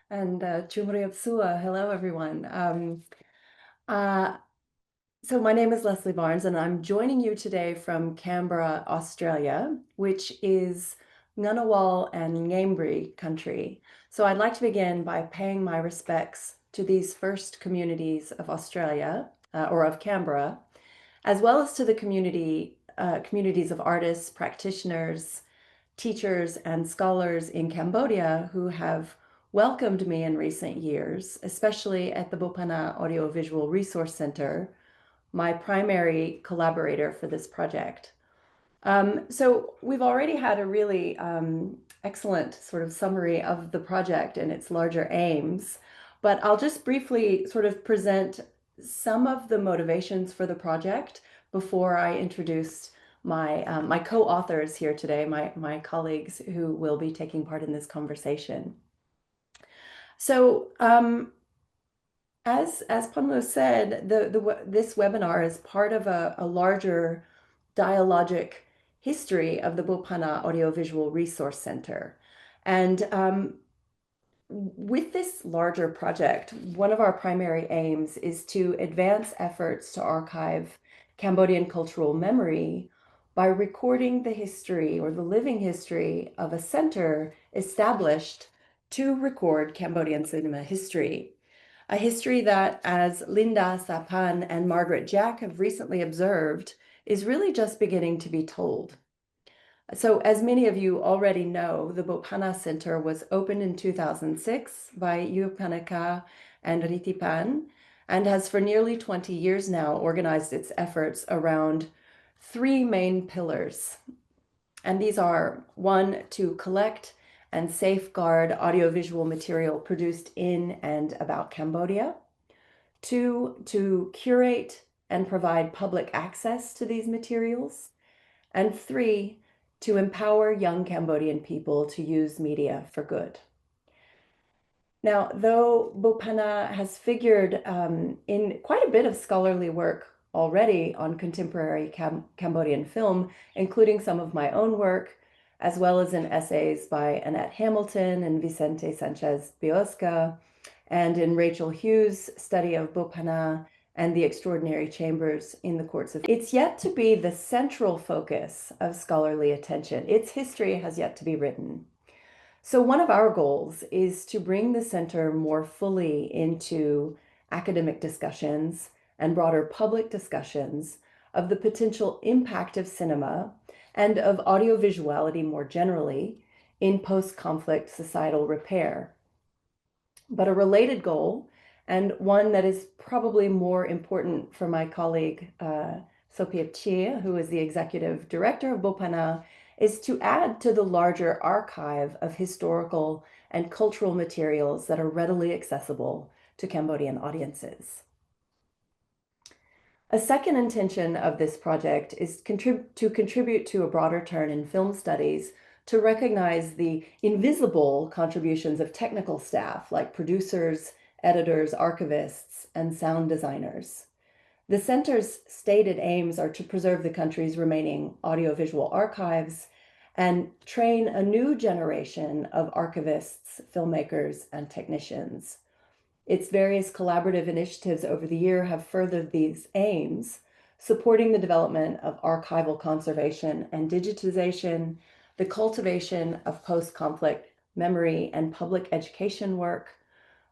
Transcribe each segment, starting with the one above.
And Chumriapsua, hello everyone. Uh, so my name is Leslie Barnes, and I'm joining you today from Canberra, Australia, which is Ngunnawal and Ngambri country. So I'd like to begin by paying my respects to these first communities of Australia, or of Canberra, as well as to the communities of artists, practitioners, teachers, and scholars in Cambodia who have welcomed me in recent years, especially at the Bophana Audiovisual Resource Center, my primary collaborator for this project. So we've already had a really excellent sort of summary of the project and its larger aims, but I'll just briefly sort of present some of the motivations for the project before I introduce my co-authors here today, my colleagues who will be taking part in this conversation. So as Panlo said, this webinar is part of a larger dialogic history of the Bophana Audiovisual Resource Center. And with this larger project, one of our primary aims is to advance efforts to archive Cambodian cultural memory by recording the history or the living history of a center established to record Cambodian cinema history. A history that, as Linda Sapan and Margaret Jack have recently observed, is really just beginning to be told. So as many of you already know, the Bophana Center was opened in 2006 by 𝐀𝐿𝐭𝐫𝐚𝐿 and Ritipan, and has for nearly 20 years now organized its efforts around three main pillars. And these are: one, to collect and safeguard audiovisual material produced in and about Cambodia; two, to curate and provide public access to these materials; and three, to empower young Cambodian people to use media for good. Now, though Bophana has figured in quite a bit of scholarly work already on contemporary Cambodian film, including some of my own work, as well as in essays by Annette Hamilton and Vicente Sanchez Biosca, and in Rachel Hughes' study of Bophana and the extraordinary chambers in the courts of. It's yet to be the central focus of scholarly attention. Its history has yet to be written. So one of our goals is to bring the center more fully into academic discussions and broader public discussions of the potential impact of cinema and of audiovisuality more generally in post-conflict societal repair. But a related goal, and one that is probably more important for my colleague, Sophia Chia, who is the executive director of Bophana, is to add to the larger archive of historical and cultural materials that are readily accessible to Cambodian audiences. A second intention of this project is to contribute to a broader turn in film studies to recognize the invisible contributions of technical staff like producers, editors, archivists, and sound designers. The center's stated aims are to preserve the country's remaining audiovisual archives and train a new generation of archivists, filmmakers, and technicians. Its various collaborative initiatives over the year have furthered these aims, supporting the development of archival conservation and digitization, the cultivation of post-conflict memory and public education work,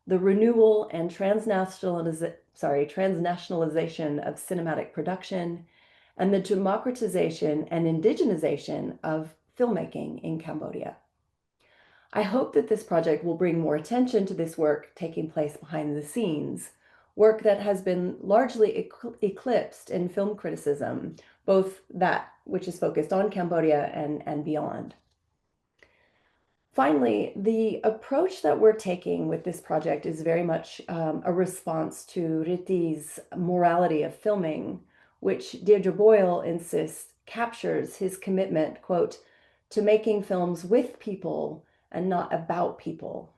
the renewal and transnationalization of cinematic production, and the democratization and indigenization of filmmaking in Cambodia. I hope that this project will bring more attention to this work taking place behind the scenes, work that has been largely eclipsed in film criticism, both that which is focused on Cambodia and beyond. Finally, the approach that we're taking with this project is very much a response to Riti's morality of filming, which Deirdre Boyle insists captures his commitment, quote, to making films with people and not about people.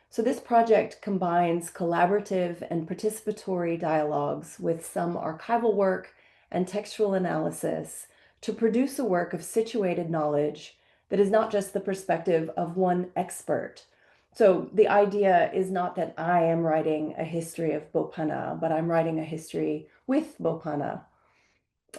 So this project combines collaborative and participatory dialogues with some archival work and textual analysis to produce a work of situated knowledge that is not just the perspective of one expert. So the idea is not that I am writing a history of Bophana, but I'm writing a history with Bophana.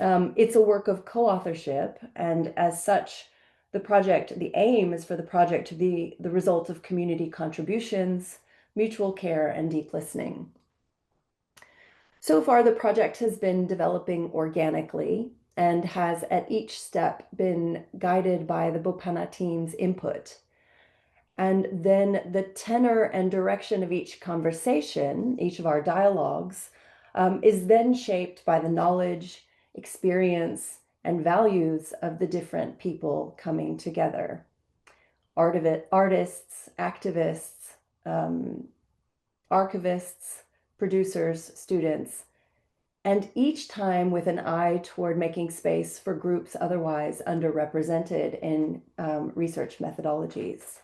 It's a work of co-authorship, and as such, the aim is for the project to be the result of community contributions, mutual care, and deep listening. So far, the project has been developing organically and has at each step been guided by the Bophana team's input. And then the tenor and direction of each conversation, each of our dialogues, is then shaped by the knowledge, experience, and values of the different people coming together. Artists, activists, archivists, producers, students, and each time with an eye toward making space for groups otherwise underrepresented in research methodologies.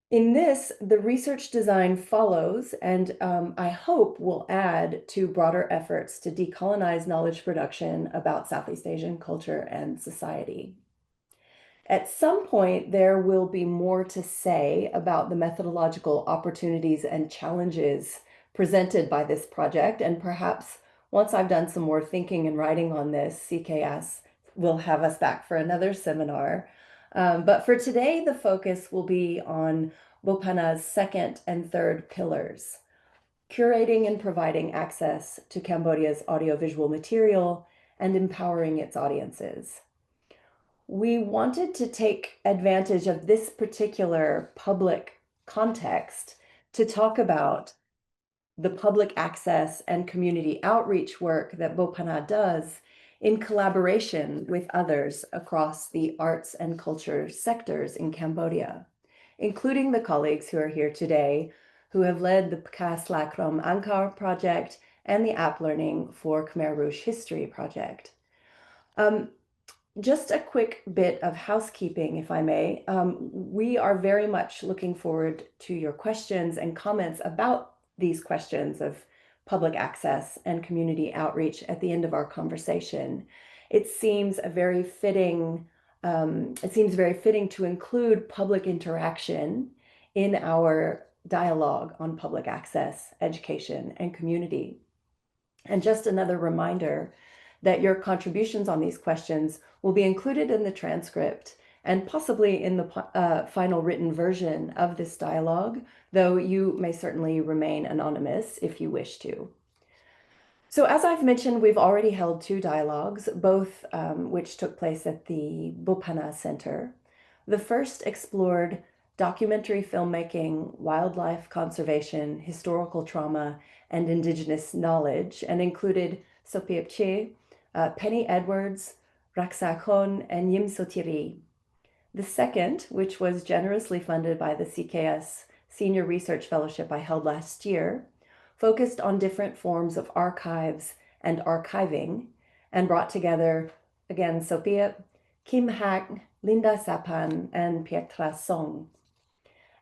In this, the research design follows and I hope will add to broader efforts to decolonize knowledge production about Southeast Asian culture and society. At some point, there will be more to say about the methodological opportunities and challenges presented by this project, and perhaps once I've done some more thinking and writing on this, CKS will have us back for another seminar. But for today, the focus will be on Bophana's second and third pillars: curating and providing access to Cambodia's audiovisual material and empowering its audiences. We wanted to take advantage of this particular public context to talk about the public access and community outreach work that Bophana does in collaboration with others across the arts and culture sectors in Cambodia, including the colleagues who are here today who have led the 𝐀𝐛𝐬𝐭 project and the App Learning for Khmer Rouge History project. Just a quick bit of housekeeping, if I may. We are very much looking forward to your questions and comments about these questions of public access and community outreach at the end of our conversation. It seems very fitting to include public interaction in our dialogue on public access, education, and community. And just another reminder that your contributions on these questions will be included in the transcript and possibly in the final written version of this dialogue, though you may certainly remain anonymous if you wish to. So as I've mentioned, we've already held two dialogues, both which took place at the Bophana Center. The first explored documentary filmmaking, wildlife conservation, historical trauma, and indigenous knowledge, and included Sopiep Che, Penny Edwards, 𝐀𝐻𝐿𝐿, and Yim Sotiri. The second, which was generously funded by the CKS Senior Research Fellowship I held last year, focused on different forms of archives and archiving, and brought together, again, Sopiep, Kim Hak, Linda Sapan, and Pietra Song.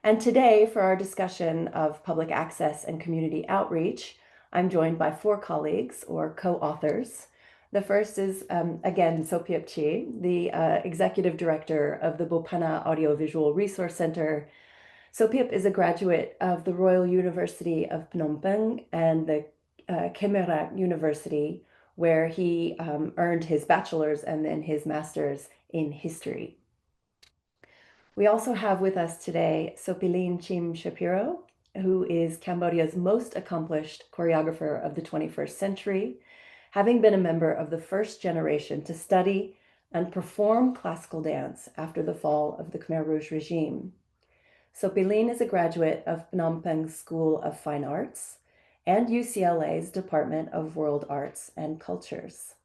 And today, for our discussion of public access and community outreach, I'm joined by four colleagues, or co-authors. The first is, again, Sopiep Che, the executive director of the Bophana Audiovisual Resource Center. Sopiep is a graduate of the Royal University of Phnom Penh and the Khmer Rouge University, where he earned his bachelor's and then his master's in history. We also have with us today Sopilin Chim Shapiro, who is Cambodia's most accomplished choreographer of the 21st century, having been a member of the first generation to study and perform classical dance after the fall of the Khmer Rouge regime. Sopilin is a graduate of Phnom Penh School of Fine Arts and UCLA's Department of World Arts and Cultures.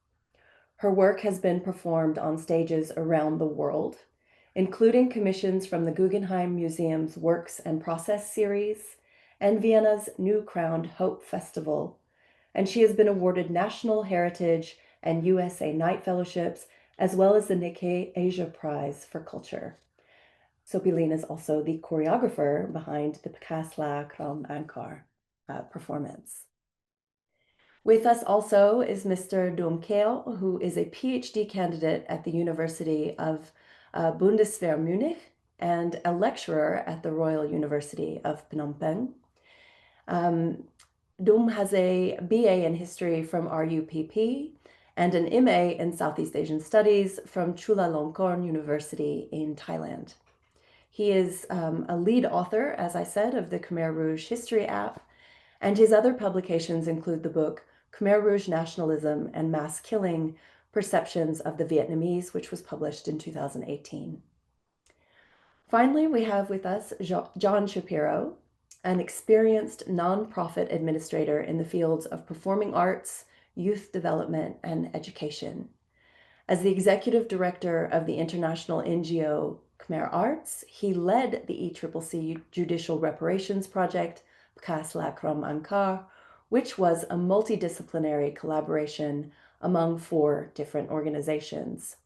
Her work has been performed on stages around the world, including commissions from the Guggenheim Museum's Works and Process series and Vienna's New Crowned Hope Festival, and she has been awarded National Heritage and USA Knight Fellowships, as well as the Nikkei Asia Prize for Culture. Sopilin is also the choreographer behind the 𝐀𝐻𝐿𝐿 performance. With us also is Mr. 𝐀𝐬𝐭𝐫, who is a PhD candidate at the University of Bundeswehr Munich and a lecturer at the Royal University of Phnom Penh. Dum has a BA in history from RUPP and an MA in Southeast Asian Studies from Chulalongkorn University in Thailand. He is a lead author, as I said, of the Khmer Rouge History app, and his other publications include the book Khmer Rouge Nationalism and Mass Killing, Perceptions of the Vietnamese, which was published in 2018. Finally, we have with us John Shapiro, an experienced nonprofit administrator in the fields of performing arts, youth development, and education. As the executive director of the international NGO Khmer Arts, he led the ECCC Judicial Reparations Project, 𝐀𝐛𝐬𝐭𝐫𝐚𝐜, which was a multidisciplinary collaboration among 4 different organizations.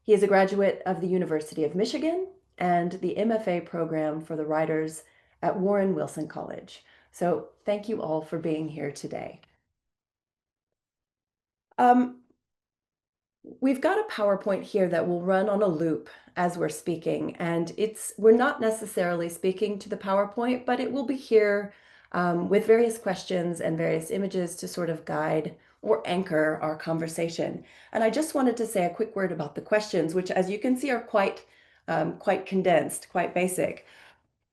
He is a graduate of the University of Michigan and the MFA program for the writers at Warren Wilson College. So thank you all for being here today. We've got a PowerPoint here that will run on a loop as we're speaking, and we're not necessarily speaking to the PowerPoint, but it will be here with various questions and various images to sort of guide or anchor our conversation. And I just wanted to say a quick word about the questions, which, as you can see, are quite condensed, quite basic.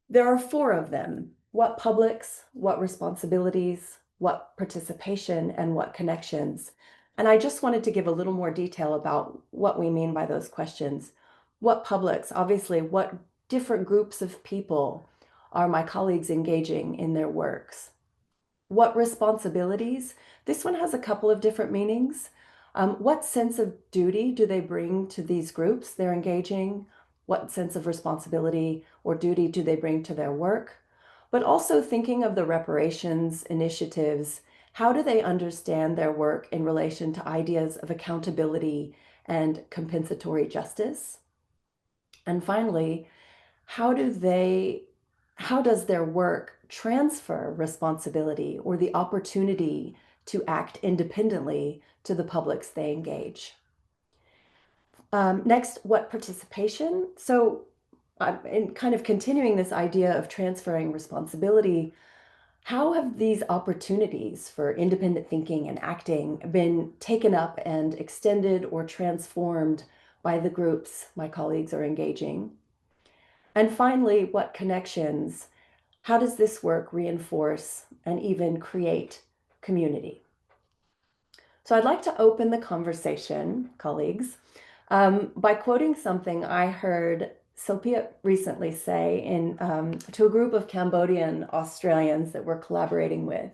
There are 4 of them: what publics, what responsibilities, what participation, and what connections. And I just wanted to give a little more detail about what we mean by those questions. What publics? Obviously, what different groups of people are my colleagues engaging in their works? What responsibilities? This one has a couple of different meanings. What sense of duty do they bring to these groups they're engaging? What sense of responsibility or duty do they bring to their work? But also thinking of the reparations initiatives, how do they understand their work in relation to ideas of accountability and compensatory justice? And finally, how does their work transfer responsibility or the opportunity to act independently to the publics they engage? Next, what participation? So in kind of continuing this idea of transferring responsibility, how have these opportunities for independent thinking and acting been taken up and extended or transformed by the groups my colleagues are engaging? And finally, what connections? How does this work reinforce and even create community? So I'd like to open the conversation, colleagues, by quoting something I heard Sophia recently say to a group of Cambodian Australians that we're collaborating with.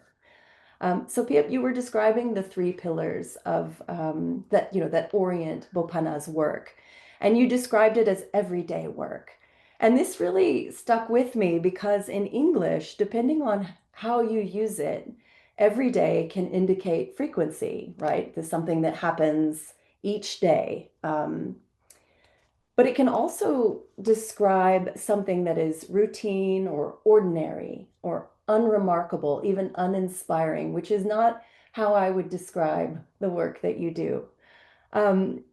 Sophia, you were describing the 3 pillars of that orient Bophana's work, and you described it as everyday work. And this really stuck with me because in English, depending on how you use it, every day can indicate frequency, right? There's something that happens each day. But it can also describe something that is routine or ordinary or unremarkable, even uninspiring, which is not how I would describe the work that you do. And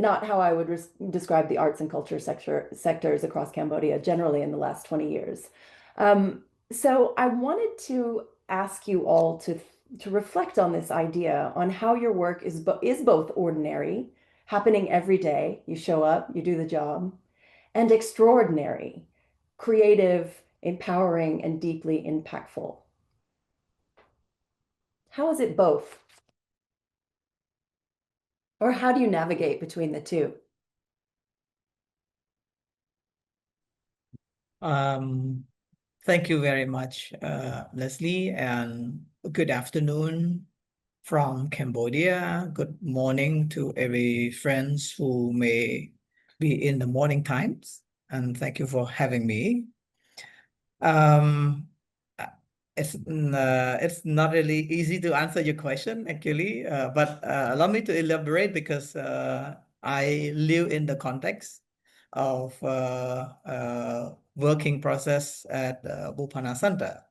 not how I would describe the arts and culture sectors across Cambodia generally in the last 20 years. So I wanted to ask you all to reflect on this idea, on how your work is both ordinary, happening every day, you show up, you do the job, and extraordinary, creative, empowering, and deeply impactful. How is it both? Or how do you navigate between the two? Thank you very much, Leslie, and good afternoon from Cambodia. Good morning to every friends who may be in the morning times, and thank you for having me. It's not really easy to answer your question, actually, but allow me to elaborate because I live in the context of working process at Bophana Center.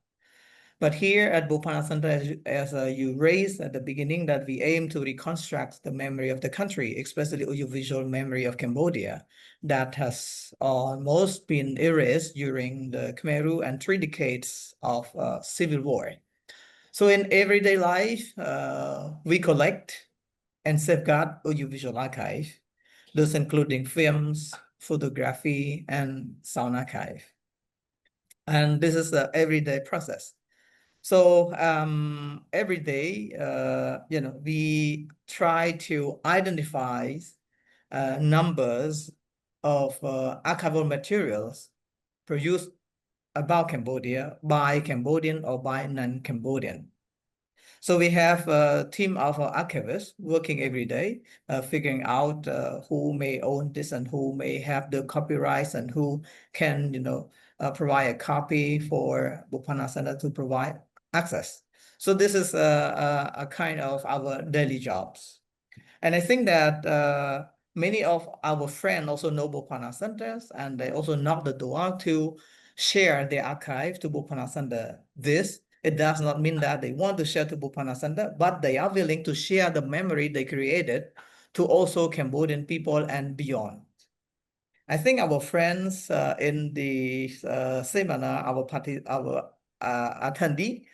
But here at Bophana Center, as you raised at the beginning, that we aim to reconstruct the memory of the country, especially audiovisual memory of Cambodia, that has almost been erased during the Khmer Rouge and 3 decades of civil war. So in everyday life, we collect and safeguard audiovisual archive, those including films, photography, and sound archive. And this is the everyday process. So every day, we try to identify numbers of archival materials produced about Cambodia by Cambodian or by non-Cambodian. So we have a team of archivists working every day, figuring out who may own this and who may have the copyrights and who can, provide a copy for Bophana Center to provide access. So this is a kind of our daily jobs. And I think that many of our friends also know Bophana Centers, and they also knock the door to share their archive to Bophana Center. It does not mean that they want to share to Bophana Center, but they are willing to share the memory they created to also Cambodian people and beyond. I think our friends in the seminar, our attendee,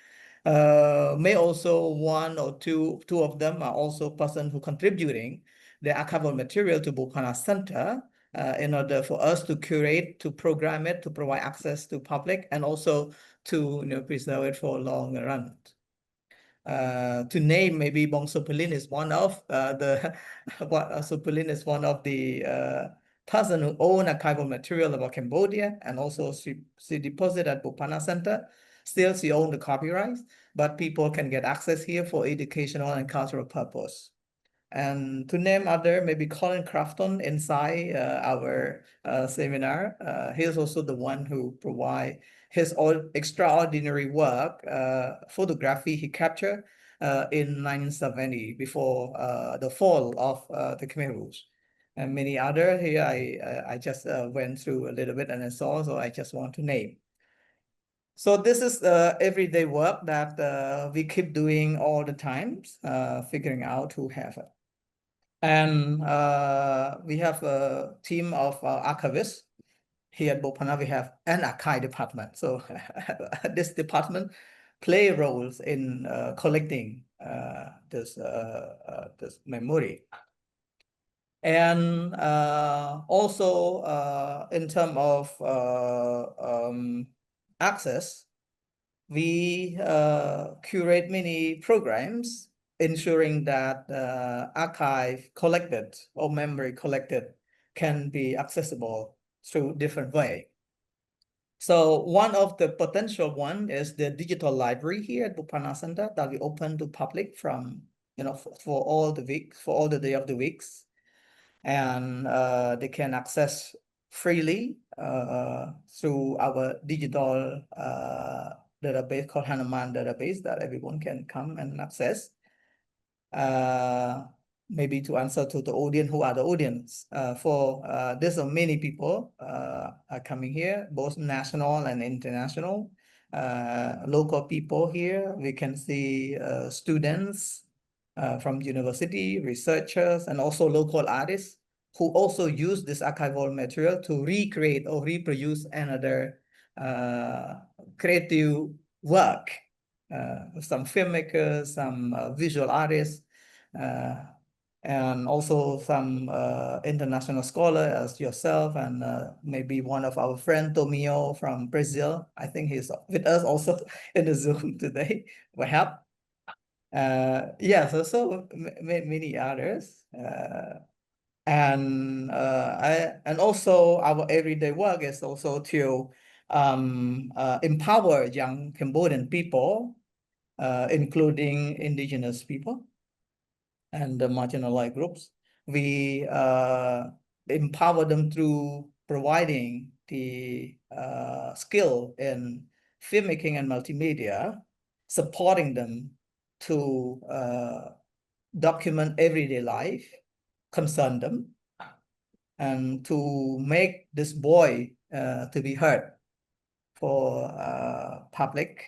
may also one or two of them are also person who contributing the archival material to Bophana Center in order for us to curate, to program it, to provide access to public, and also to preserve it for long run. To name, maybe Bong Sopalin is one of Sopalin is one of the person who own archival material about Cambodia, and also she deposited at Bophana Center. Still, she owns the copyrights, but people can get access here for educational and cultural purpose. And to name other, maybe Colin Crafton inside our seminar, he is also the one who provide his extraordinary work, photography he captured in 1970 before the fall of the Khmer Rouge. And many other here I just went through a little bit and I saw, so I just want to name. So this is everyday work that we keep doing all the times, figuring out who have it. And we have a team of archivists. Here at Bophana, we have an archive department. So this department play roles in collecting this memory. And also in terms of access, we curate many programs ensuring that archive collected or memory collected can be accessible through different way. So one of the potential one is the digital library here at Bophana Center that we open to public from, for all the weeks, for all the day of the weeks. And they can access freely through our digital database called Hanuman database that everyone can come and access. Maybe to answer to the audience, who are the audience? There's many people are coming here, both national and international. Local people here, we can see students from university, researchers, and also local artists who also use this archival material to recreate or reproduce another creative work. Some filmmakers, some visual artists, and also some international scholars as yourself, and maybe one of our friend Tomio from Brazil. I think he's with us also in the Zoom today. Perhaps. So many others. And also our everyday work is also to empower young Cambodian people, including indigenous people and the marginalized groups. We empower them through providing the skill in filmmaking and multimedia, supporting them to document everyday life, concern them, and to make this boy to be heard for public.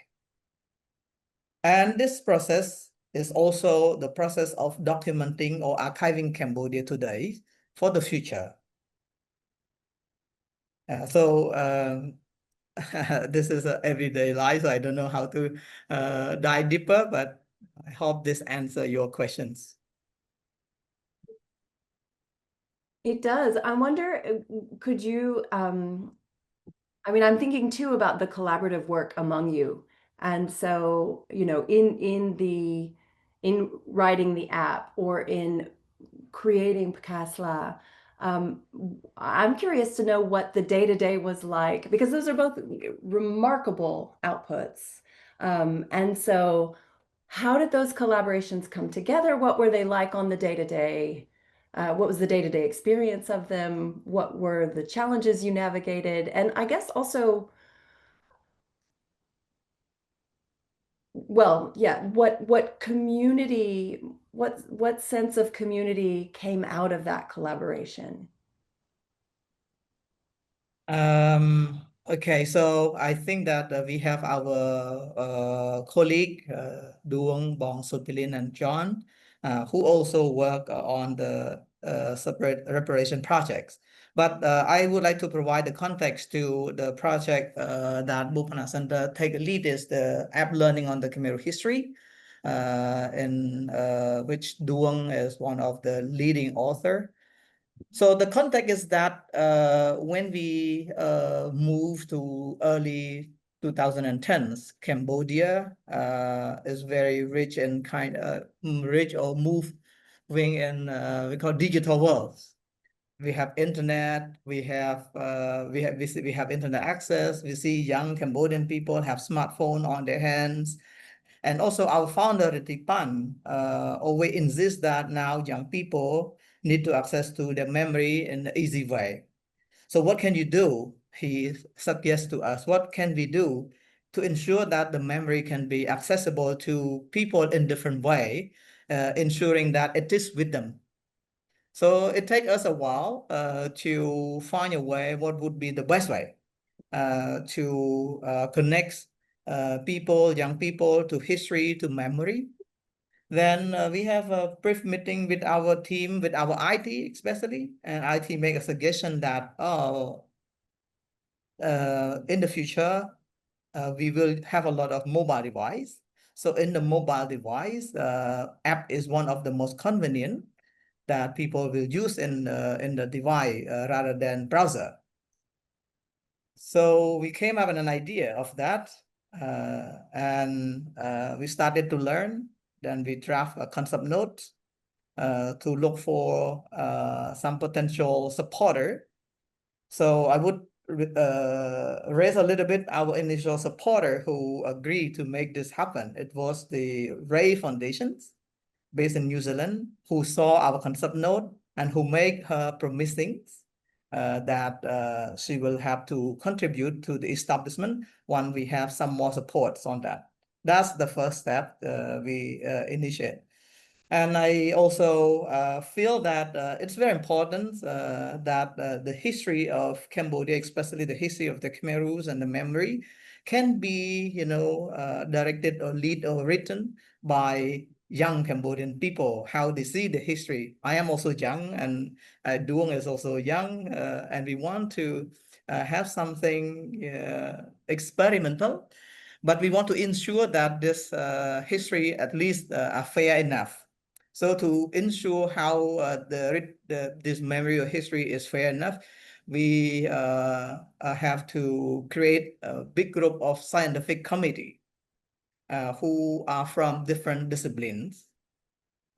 And this process is also the process of documenting or archiving Cambodia today for the future. This is an everyday life, so I don't know how to dive deeper, but I hope this answers your questions. It does. I wonder, could you, I mean, I'm thinking too about the collaborative work among you. And so, you know, in writing the app or in creating Pakasla, I'm curious to know what the day-to-day was like, because those are both remarkable outputs. And so how did those collaborations come together? What were they like on the day-to-day? What was the day-to-day experience of them? What were the challenges you navigated? And I guess also, well, yeah, what sense of community came out of that collaboration? Okay, so I think that we have our colleague Duong, Bong, Sopilin, and John, who also work on the separate reparation projects. But I would like to provide the context to the project that Bophana Center take a lead is the app learning on the Khmer history, in which Duong is one of the leading author. So the context is that when we moved to early 2010s, Cambodia is very rich and rich or moving in we call digital worlds. We have internet, we have internet access. We see young Cambodian people have smartphone on their hands. And also our founder, Ritipan, always insists that now young people need to access to their memory in an easy way. So what can you do? He suggests to us, what can we do to ensure that the memory can be accessible to people in different way, ensuring that it is with them. So it takes us a while to find a way, what would be the best way to connect young people to history, to memory. Then we have a brief meeting with our team, with our IT especially, and IT make a suggestion that, in the future, we will have a lot of mobile device. So in the mobile device, app is one of the most convenient that people will use in the device rather than browser. So we came up with an idea of that, and we started to learn. Then we draft a concept note to look for some potential supporter. So I would raise a little bit our initial supporter who agreed to make this happen. It was the Ray Foundations based in New Zealand who saw our concept note and who made her promising that she will have to contribute to the establishment when we have some more supports on that. That's the first step we initiate. And I also feel that it's very important that the history of Cambodia, especially the history of the Khmer Rouge and the memory, can be, directed or lead or written by young Cambodian people, how they see the history. I am also young, and Duong is also young, and we want to have something experimental, but we want to ensure that this history at least are fair enough. So to ensure how this memory or history is fair enough, we have to create a big group of scientific committee who are from different disciplines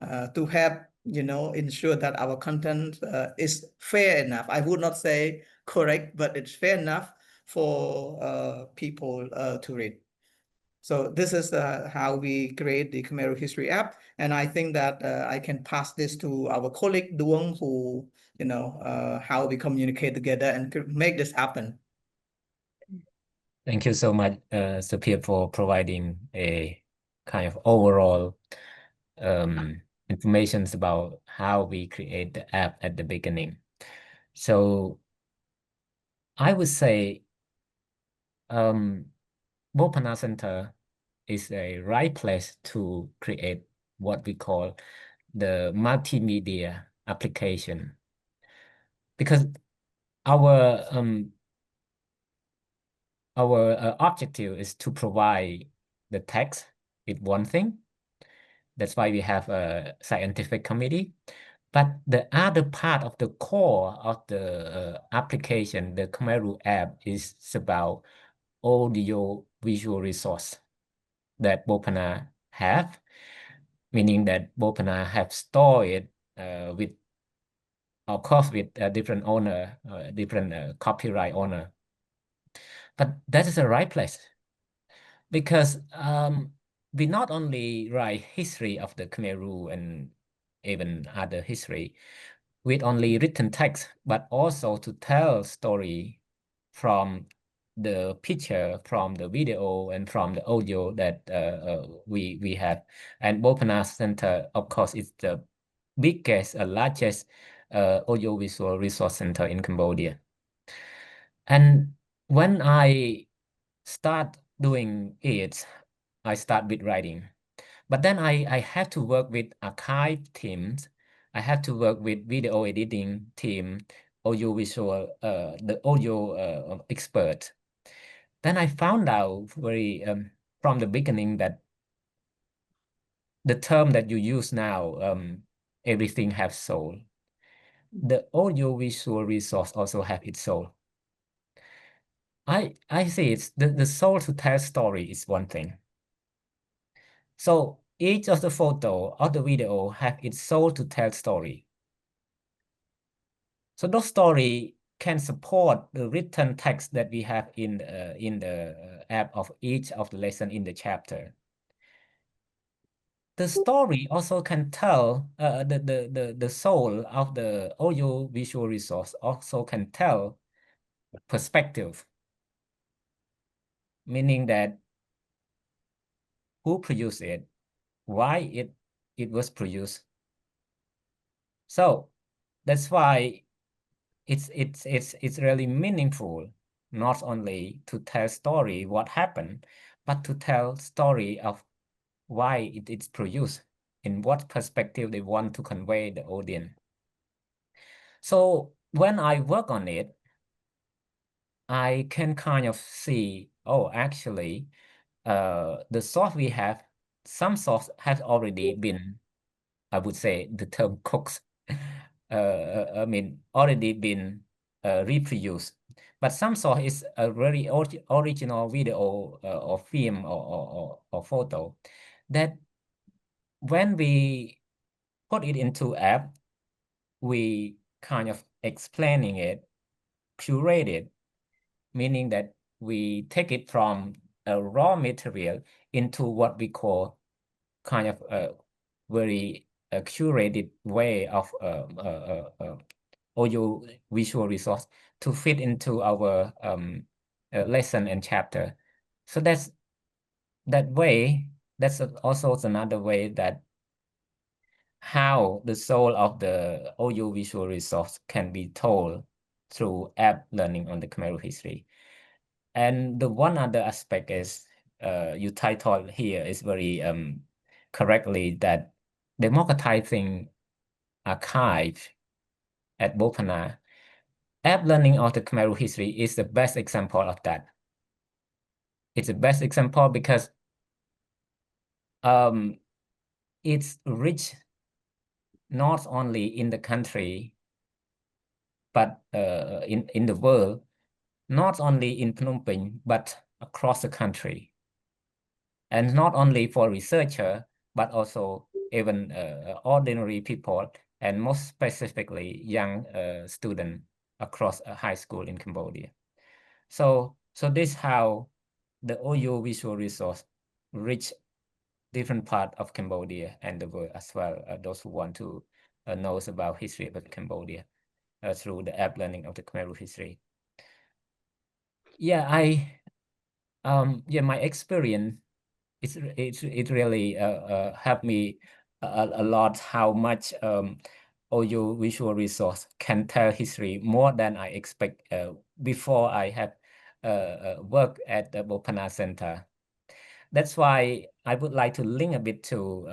to help, ensure that our content is fair enough. I would not say correct, but it's fair enough for people to read. So this is how we create the Khmer History app. And I think that I can pass this to our colleague Duong, who, how we communicate together and make this happen. Thank you so much, Sophia, for providing a kind of overall information about how we create the app at the beginning. So I would say Bophana Center is a right place to create what we call the multimedia application, because our objective is to provide the text with one thing. That's why we have a scientific committee. But the other part of the core of the application, the Khmer app, is about audio visual resource that Bophana have, meaning that Bophana have stored it with, of course, with a different owner, different copyright owner. But that is the right place, because we not only write history of the Khmer and even other history with only written text, but also to tell story from the picture, from the video, and from the audio that we have. And Bophana Center, of course, is the biggest, largest audiovisual resource center in Cambodia. And when I start doing it, I start with writing. But then I have to work with archive teams. I have to work with video editing team, audiovisual, the audio expert. Then I found out very from the beginning that the term that you use now, everything has soul. The audiovisual resource also have its soul. I see it's the soul to tell story is one thing. So each of the photo or the video have its soul to tell story. So those story can support the written text that we have in the app of each of the lesson in the chapter. The story also can tell the soul of the audio visual resource also can tell perspective, meaning that who produced it, why it was produced. So that's why it's really meaningful, not only to tell story what happened, but to tell story of why it's produced, in what perspective they want to convey the audience. So when I work on it, I can kind of see, oh, actually, the source we have, some source has already been, I would say, the term cooks, I mean, already been reproduced. But some source is a very original video or film or photo that when we put it into app, we kind of explaining it, curate it, meaning that we take it from a raw material into what we call kind of a very curated way of audio visual resource to fit into our lesson and chapter. So that's that way. That's also another way that how the soul of the audio visual resource can be told through app learning on the Khmer history. And the one other aspect is you titled here is very correctly that democratizing archive at Bophana. App learning of the Khmer history is the best example of that. It's the best example because it's rich not only in the country, but in the world, not only in Phnom Penh, but across the country. And not only for researcher, but also even ordinary people, and most specifically young students across a high school in Cambodia. So this how the audio visual resource reach different part of Cambodia and the world as well, those who want to know about history of Cambodia through the app learning of the Khmer history. Yeah, my experience it really helped me a lot how much audio visual resource can tell history more than I expect before I have worked at the Bophana Center. that's why I would like to link a bit to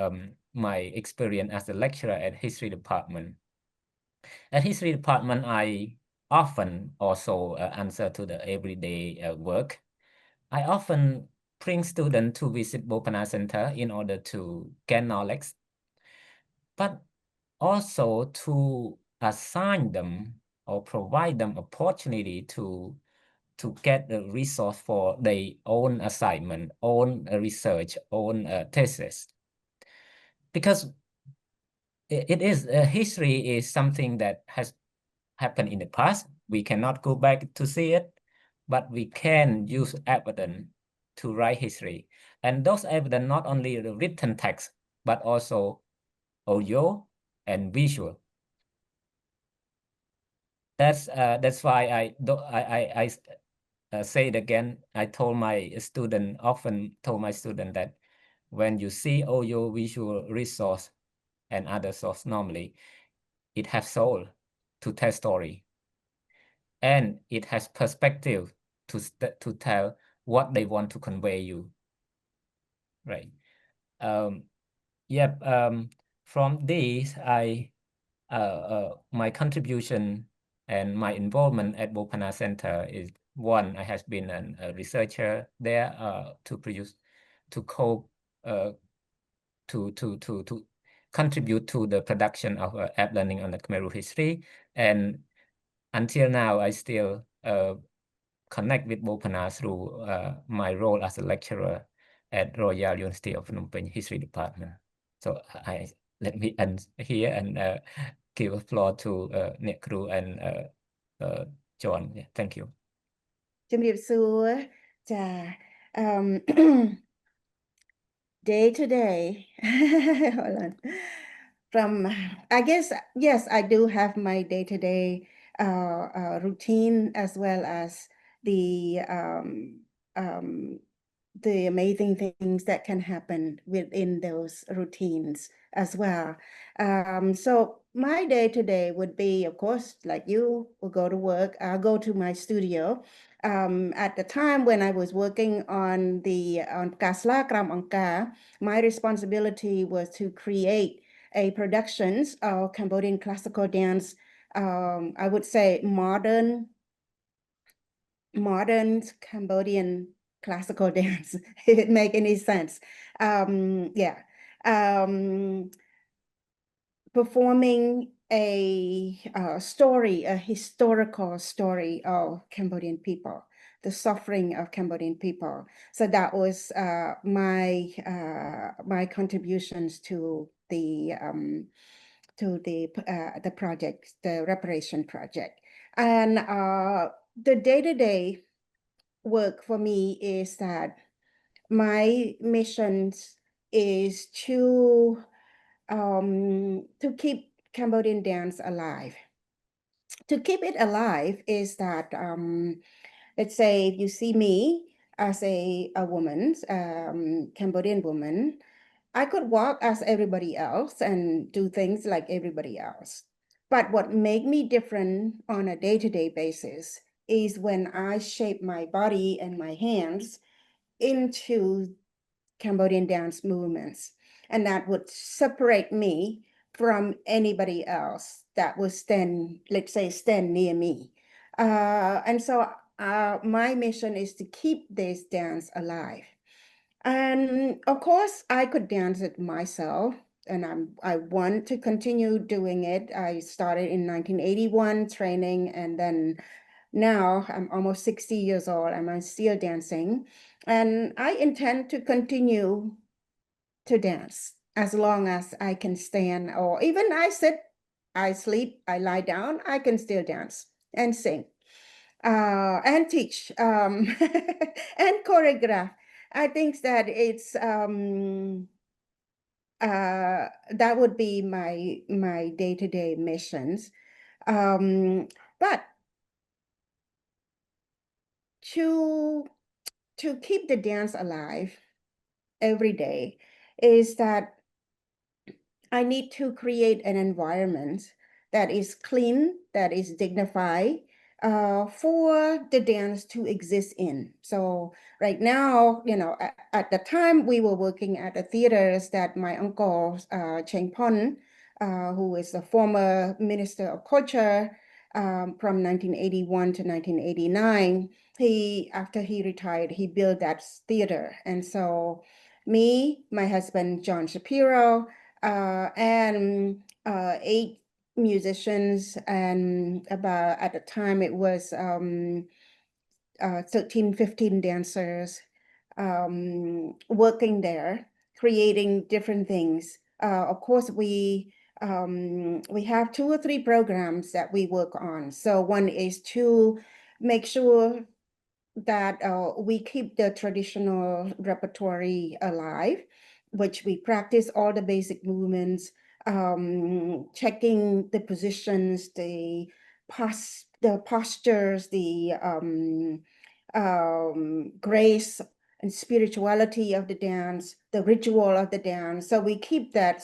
my experience as a lecturer at history department. At history department, I often also answer to the everyday work. I often bring students to visit Bophana Center in order to gain knowledge, but also to assign them or provide them opportunity to get a resource for their own assignment, own research, own thesis. Because it is history is something that has happened in the past. We cannot go back to see it, but we can use evidence to write history. And those evidence not only the written text, but also audio and visual. That's why I say it again. I told my student, often told my student that when you see audio visual resource and other source, normally it has soul to tell story, and it has perspective to tell what they want to convey you, right? Yep. From this, my contribution and my involvement at Bophana Center is one, I have been a researcher there to produce, to contribute to the production of app learning on the Khmer history, and until now I still connect with Bophana through my role as a lecturer at Royal University of Phnom Penh History Department. So let me end here and give a floor to Nek Kru and John. Yeah, thank you. ជំរាបសួរចា day to day hold on. From I guess yes, I do have my day-to-day routine as well as the amazing things that can happen within those routines as well. So my day-to-day would be, of course, like you will go to work. I'll go to my studio. At the time when I was working on Kasla Kram Angka, my responsibility was to create a productions of Cambodian classical dance. I would say modern Cambodian classical dance, if it make any sense. Yeah. Performing a story, a historical story of Cambodian people, the suffering of Cambodian people. So that was my contributions to the project, the reparation project. And the day-to-day work for me is that my missions is to keep Cambodian dance alive. To keep it alive is that, let's say if you see me as a woman, Cambodian woman, I could walk as everybody else and do things like everybody else. But what make me different on a day-to-day basis is when I shape my body and my hands into Cambodian dance movements. And that would separate me from anybody else that would stand near me. And so my mission is to keep this dance alive. And of course, I could dance it myself, and I want to continue doing it. I started in 1981 training, and then now I'm almost 60 years old and I'm still dancing. And I intend to continue to dance as long as I can stand, or even I sit, I sleep, I lie down, I can still dance and sing and teach and choreograph. I think that it's that would be my day-to-day missions. But to keep the dance alive every day is that I need to create an environment that is clean, that is dignified, for the dance to exist in. So right now, at the time we were working at the theaters that my uncle, 𝐀𝐛𝐬𝐭, who is the former Minister of Culture from 1981 to 1989, after he retired, he built that theater. And so me, my husband, John Shapiro, and 8 musicians, and about, at the time it was 13, 15 dancers working there, creating different things. Of course, we have 2 or 3 programs that we work on. So one is to make sure that we keep the traditional repertoire alive, which we practice all the basic movements, checking the positions, the postures, the grace and spirituality of the dance, the ritual of the dance. So we keep that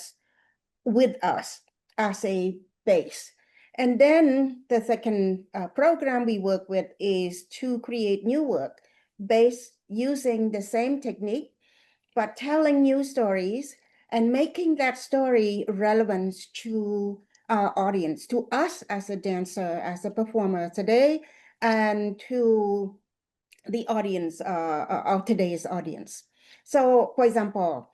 with us as a base. And then the second program we work with is to create new work based using the same technique, but telling new stories and making that story relevant to our audience, to us as a dancer, as a performer today, and to the audience, of today's audience. So, for example,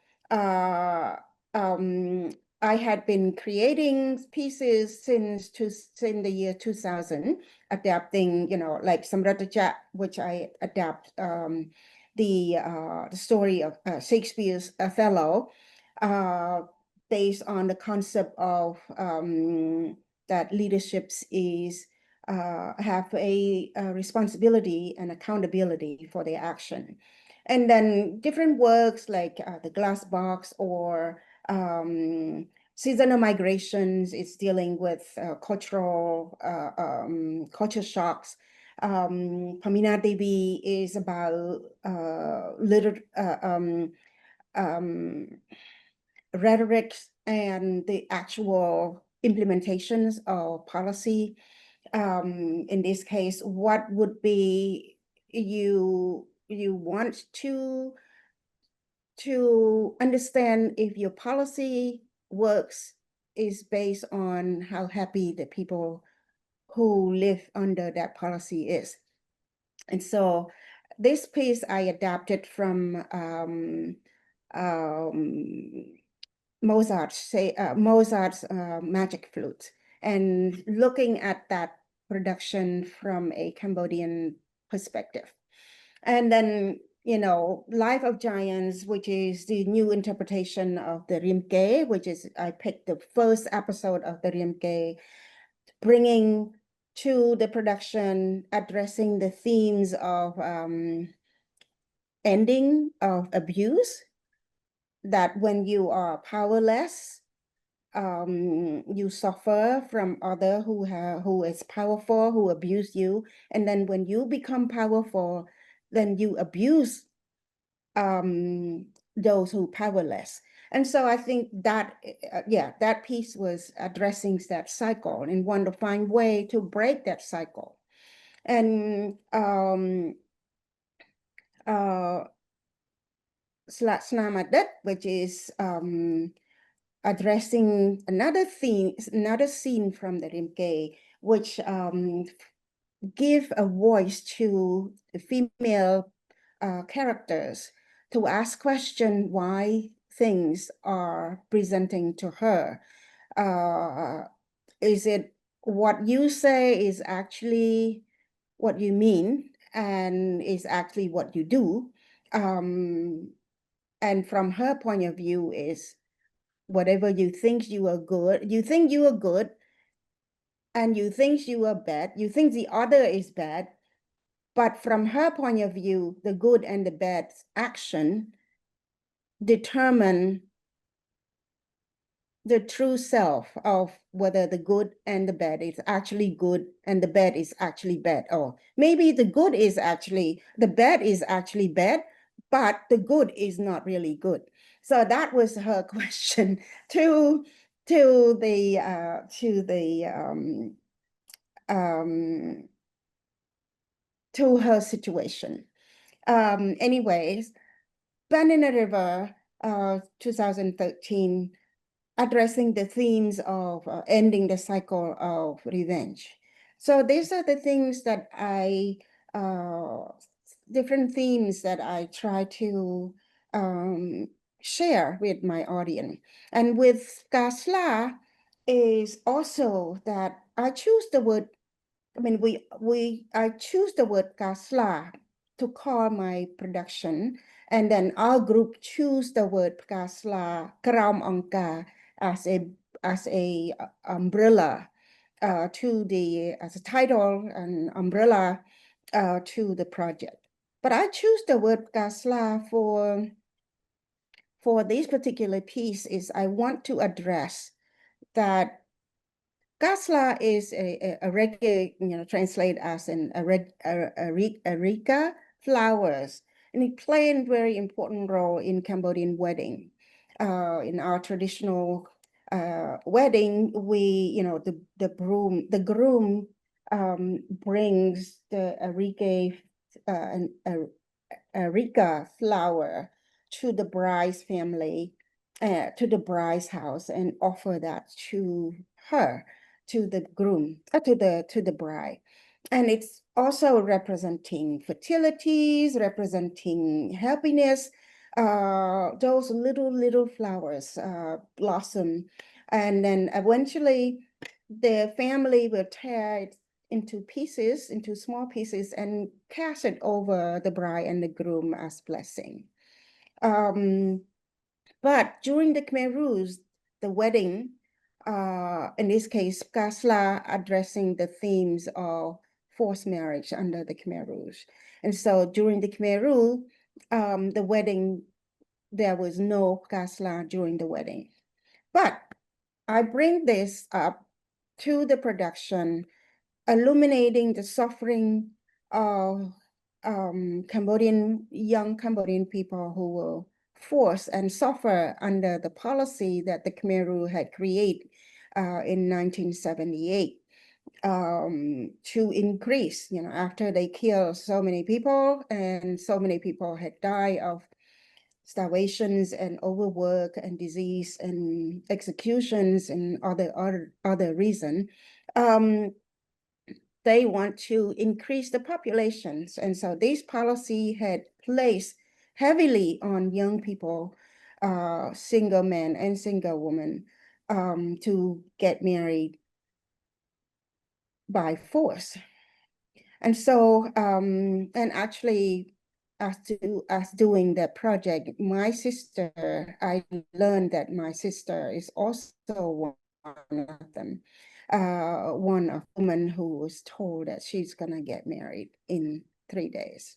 I had been creating pieces since the year 2000, adapting, like Samrata, which I adapt the story of Shakespeare's Othello, based on the concept of that leaderships is have a responsibility and accountability for their action. And then different works like The Glass Box or Seasonal Migrations is dealing with cultural culture shocks. Bophana Devi is about rhetoric and the actual implementations of policy. In this case, what would be you want to understand if your policy works is based on how happy the people who live under that policy is. And so this piece I adapted from Mozart's Magic Flute, and looking at that production from a Cambodian perspective. And then, Life of Giants, which is the new interpretation of the 𝐴𝐿𝐴, which is, I picked the first episode of the 𝐴𝐿𝐴, bringing to the production, addressing the themes of ending of abuse, that when you are powerless, you suffer from other who is powerful, who abuse you, and then when you become powerful, then you abuse those who powerless. And so I think that that piece was addressing that cycle and want to find way to break that cycle. And Slāsnāmadat, which is addressing another theme, another scene from the 𝐴𝐿𝐴, which give a voice to the female characters to ask question why things are presenting to her. Is it what you say is actually what you mean and is actually what you do? And from her point of view is whatever you think you are good, you think you are good, and you think you are bad, you think the other is bad, but from her point of view, the good and the bad action determine the true self of whether the good and the bad is actually good and the bad is actually bad. Or maybe the good is actually, the bad is actually bad, but the good is not really good. So that was her question to the to her situation. Anyways, Band in the River, 2013, addressing the themes of ending the cycle of revenge. So these are the things that different themes that I try to share with my audience. And with 𝐻𝐿a is also that I choose the word, I choose the word 𝐻𝐿a to call my production, and then our group choose the word 𝐻𝐿a 𝐜𝐿 as a umbrella as a title and umbrella to the project. But I choose the word 𝐻𝐿a for this particular piece is I want to address that 𝐻𝐿a is a reggae, translate as an areca flowers, and it played a very important role in Cambodian wedding. In our traditional wedding, the groom brings the areca flower to the bride's family, to the bride's house, and offer that to her, to the groom, to the bride. And it's also representing fertilities, representing happiness. Those little flowers blossom, and then eventually the family will tear it into pieces, into small pieces, and cast it over the bride and the groom as blessing. But during the Khmer Rouge, the wedding, in this case, 𝐻𝐿a addressing the themes of forced marriage under the Khmer Rouge. And so during the Khmer Rouge, the wedding, there was no 𝐻𝐿a during the wedding. But I bring this up to the production, illuminating the suffering of young Cambodian people who were forced and suffer under the policy that the Khmer Rouge had created in 1978 to increase, after they killed so many people and so many people had died of starvations and overwork and disease and executions and other reason. They want to increase the populations. And so this policy had placed heavily on young people, single men and single women, to get married by force. And so, and actually, as doing that project, my sister, I learned that my sister is also one of them. One of women who was told that she's gonna get married in 3 days.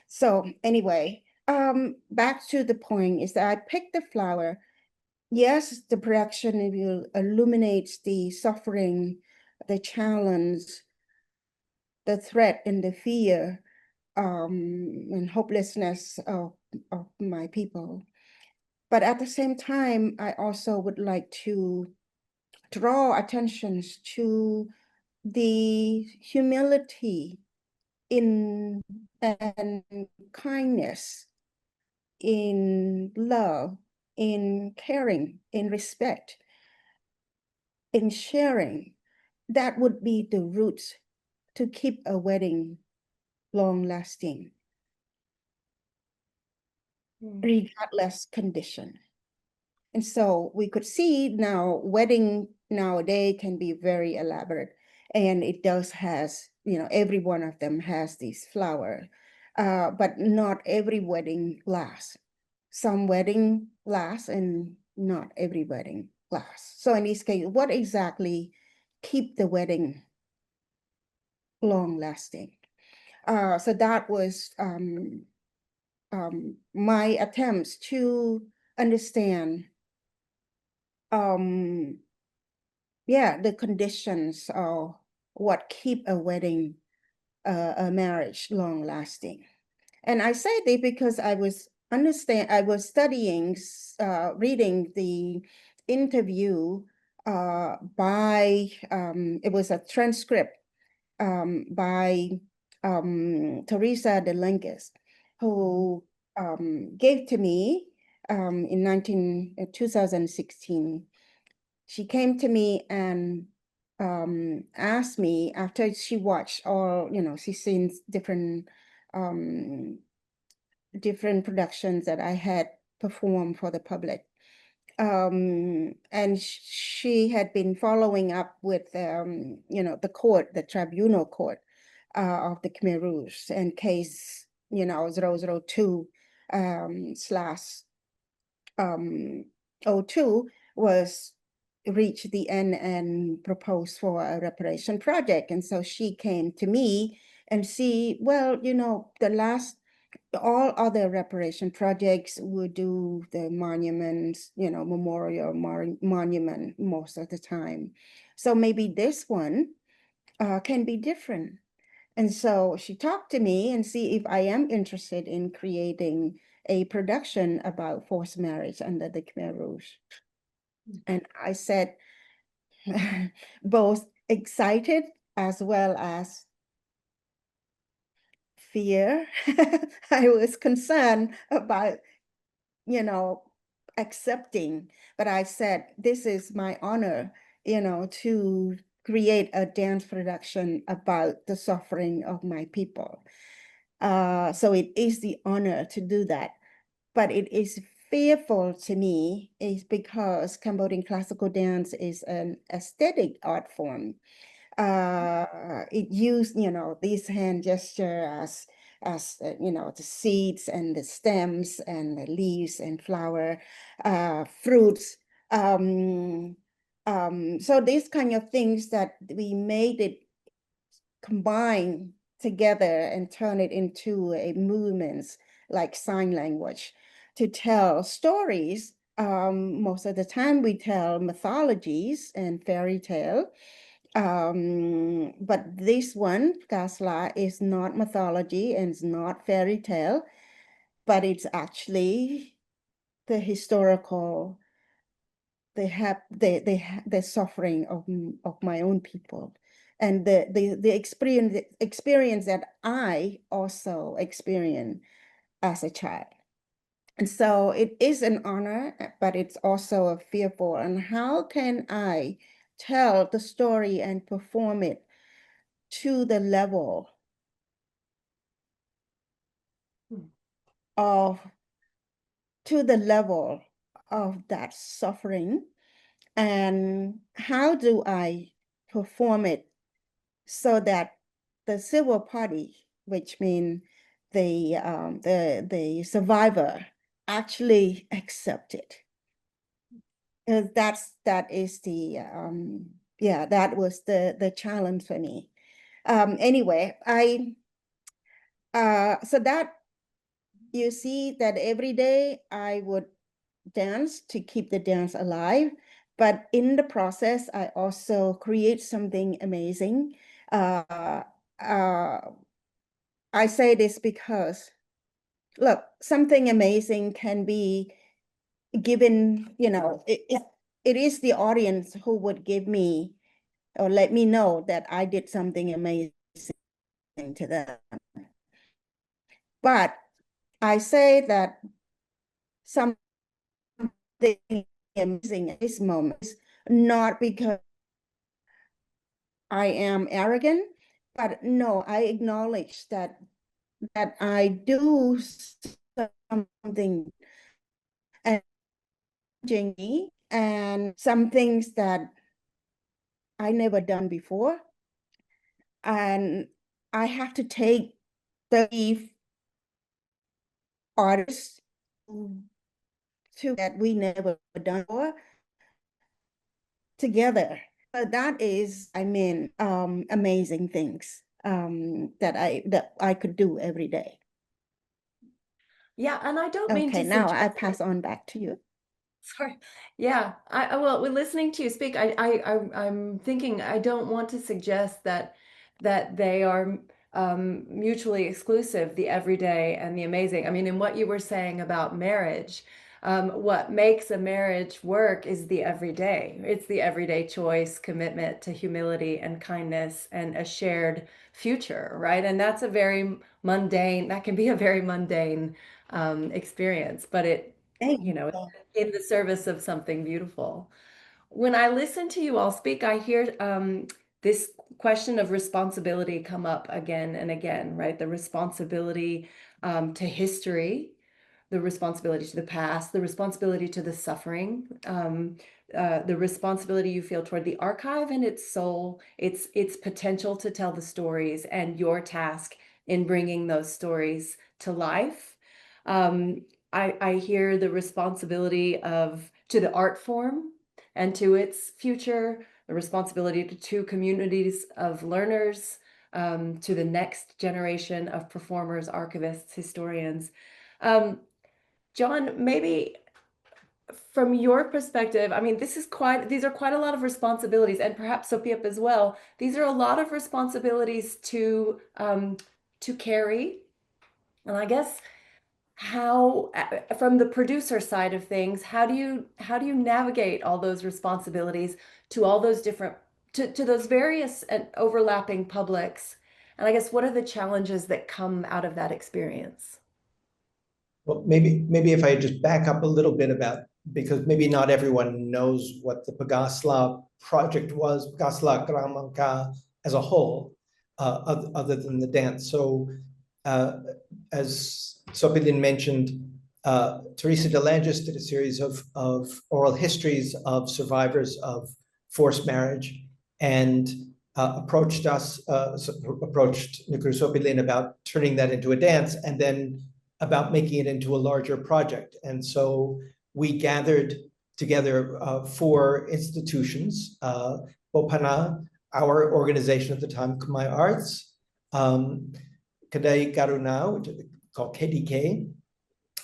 So anyway, back to the point is that I picked the flower. Yes, the production will illuminate the suffering, the challenge, the threat and the fear and hopelessness of my people. But at the same time, I also would like to draw attention to the humility and kindness, in love, in caring, in respect, in sharing. That would be the roots to keep a wedding long-lasting, regardless condition. And so we could see now wedding nowadays can be very elaborate, and it does has, every one of them has these flowers, but not every wedding lasts. Some wedding lasts and not every wedding lasts. So in this case, what exactly keep the wedding long lasting? So that was my attempts to understand the conditions of what keep a wedding, a marriage long lasting. And I say this because I was studying, reading the interview by, it was a transcript by Teresa de Lenges, who gave to me in 2016. She came to me and asked me, after she watched all, she's seen different productions that I had performed for the public. And she had been following up with, the court, the tribunal court of the Khmer Rouge, and case, 002 slash 02 was reached the end and proposed for a reparation project. And so she came to me and well, all other reparation projects would do the monuments, memorial monument most of the time. So maybe this one can be different. And so she talked to me and see if I am interested in creating a production about forced marriage under the Khmer Rouge. And I said, both excited as well as fear. I was concerned about, accepting, but I said, this is my honor, to create a dance production about the suffering of my people. So it is the honor to do that. But it is fearful to me is because Cambodian classical dance is an aesthetic art form. It used, these hand gesture as the seeds and the stems and the leaves and flower, fruits. So these kind of things that we made it combine together and turn it into a movements like sign language to tell stories. Most of the time we tell mythologies and fairy tale. But this one, Kasla, is not mythology and it's not fairy tale, but it's actually the historical, the suffering of my own people, and the experience that I also experienced as a child. And so it is an honor, but it's also a fearful. And how can I tell the story and perform it to the level of that suffering? And how do I perform it so that the civil party, which means the survivor, actually accept it? That is the that was the challenge for me. Anyway, so that you see that every day I would dance to keep the dance alive, but in the process I also create something amazing. I say this because, look, something amazing can be given, it is the audience who would give me or let me know that I did something amazing to them. But I say that something amazing at this moment is not because I am arrogant, but no, I acknowledge that I do something and some things that I never done before. And I have to take the artists to that we never done before together. But that is, amazing things that I could do every day. Yeah, and I don't mean to Okay, now I suggest pass on back to you. Sorry. Yeah. Well, when listening to you speak, I'm thinking I don't want to suggest that they are mutually exclusive, the everyday and the amazing. I mean, in what you were saying about marriage, What makes a marriage work is the everyday. It's the everyday choice, commitment to humility and kindness and a shared future, right? And that's a very mundane, that can be a very mundane experience, but it, you know, in the service of something beautiful. When I listen to you all speak, I hear this question of responsibility come up again and again, right? The responsibility to history, the responsibility to the past, the responsibility to the suffering, the responsibility you feel toward the archive and its soul, its potential to tell the stories, and your task in bringing those stories to life. I hear the responsibility to the art form and to its future, the responsibility to two communities of learners, to the next generation of performers, archivists, historians. John, maybe from your perspective, I mean, these are quite a lot of responsibilities, and perhaps Sopiep as well. These are a lot of responsibilities to carry. And I guess how, from the producer side of things, how do you navigate all those responsibilities to all those different to those various and overlapping publics? And I guess what are the challenges that come out of that experience? Well, maybe if I just back up a little bit because maybe not everyone knows what the Pagasla project was, Pagasla 𝐀𝐿𝐭𝐫𝐚𝐜 as a whole, other than the dance. So as Sophie mentioned, Teresa DeLangis did a series of oral histories of survivors of forced marriage and approached Nguru Sopilin about turning that into a dance, and then about making it into a larger project. And so we gathered together 4 institutions, Bophana, our organization at the time, Khmer Arts, 𝐀𝐻𝐿𝐿 now, called KDK,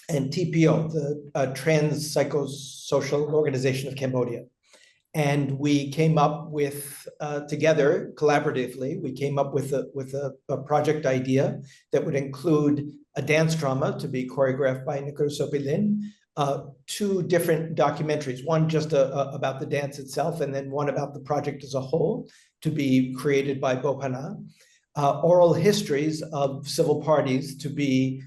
and TPO, the Trans Psychosocial Organization of Cambodia. And we came up with, together, collaboratively, we came up with a project idea that would include a dance drama to be choreographed by Nguru Sopilin, 2 different documentaries, one just about the dance itself, and then one about the project as a whole, to be created by Bophana, oral histories of civil parties to be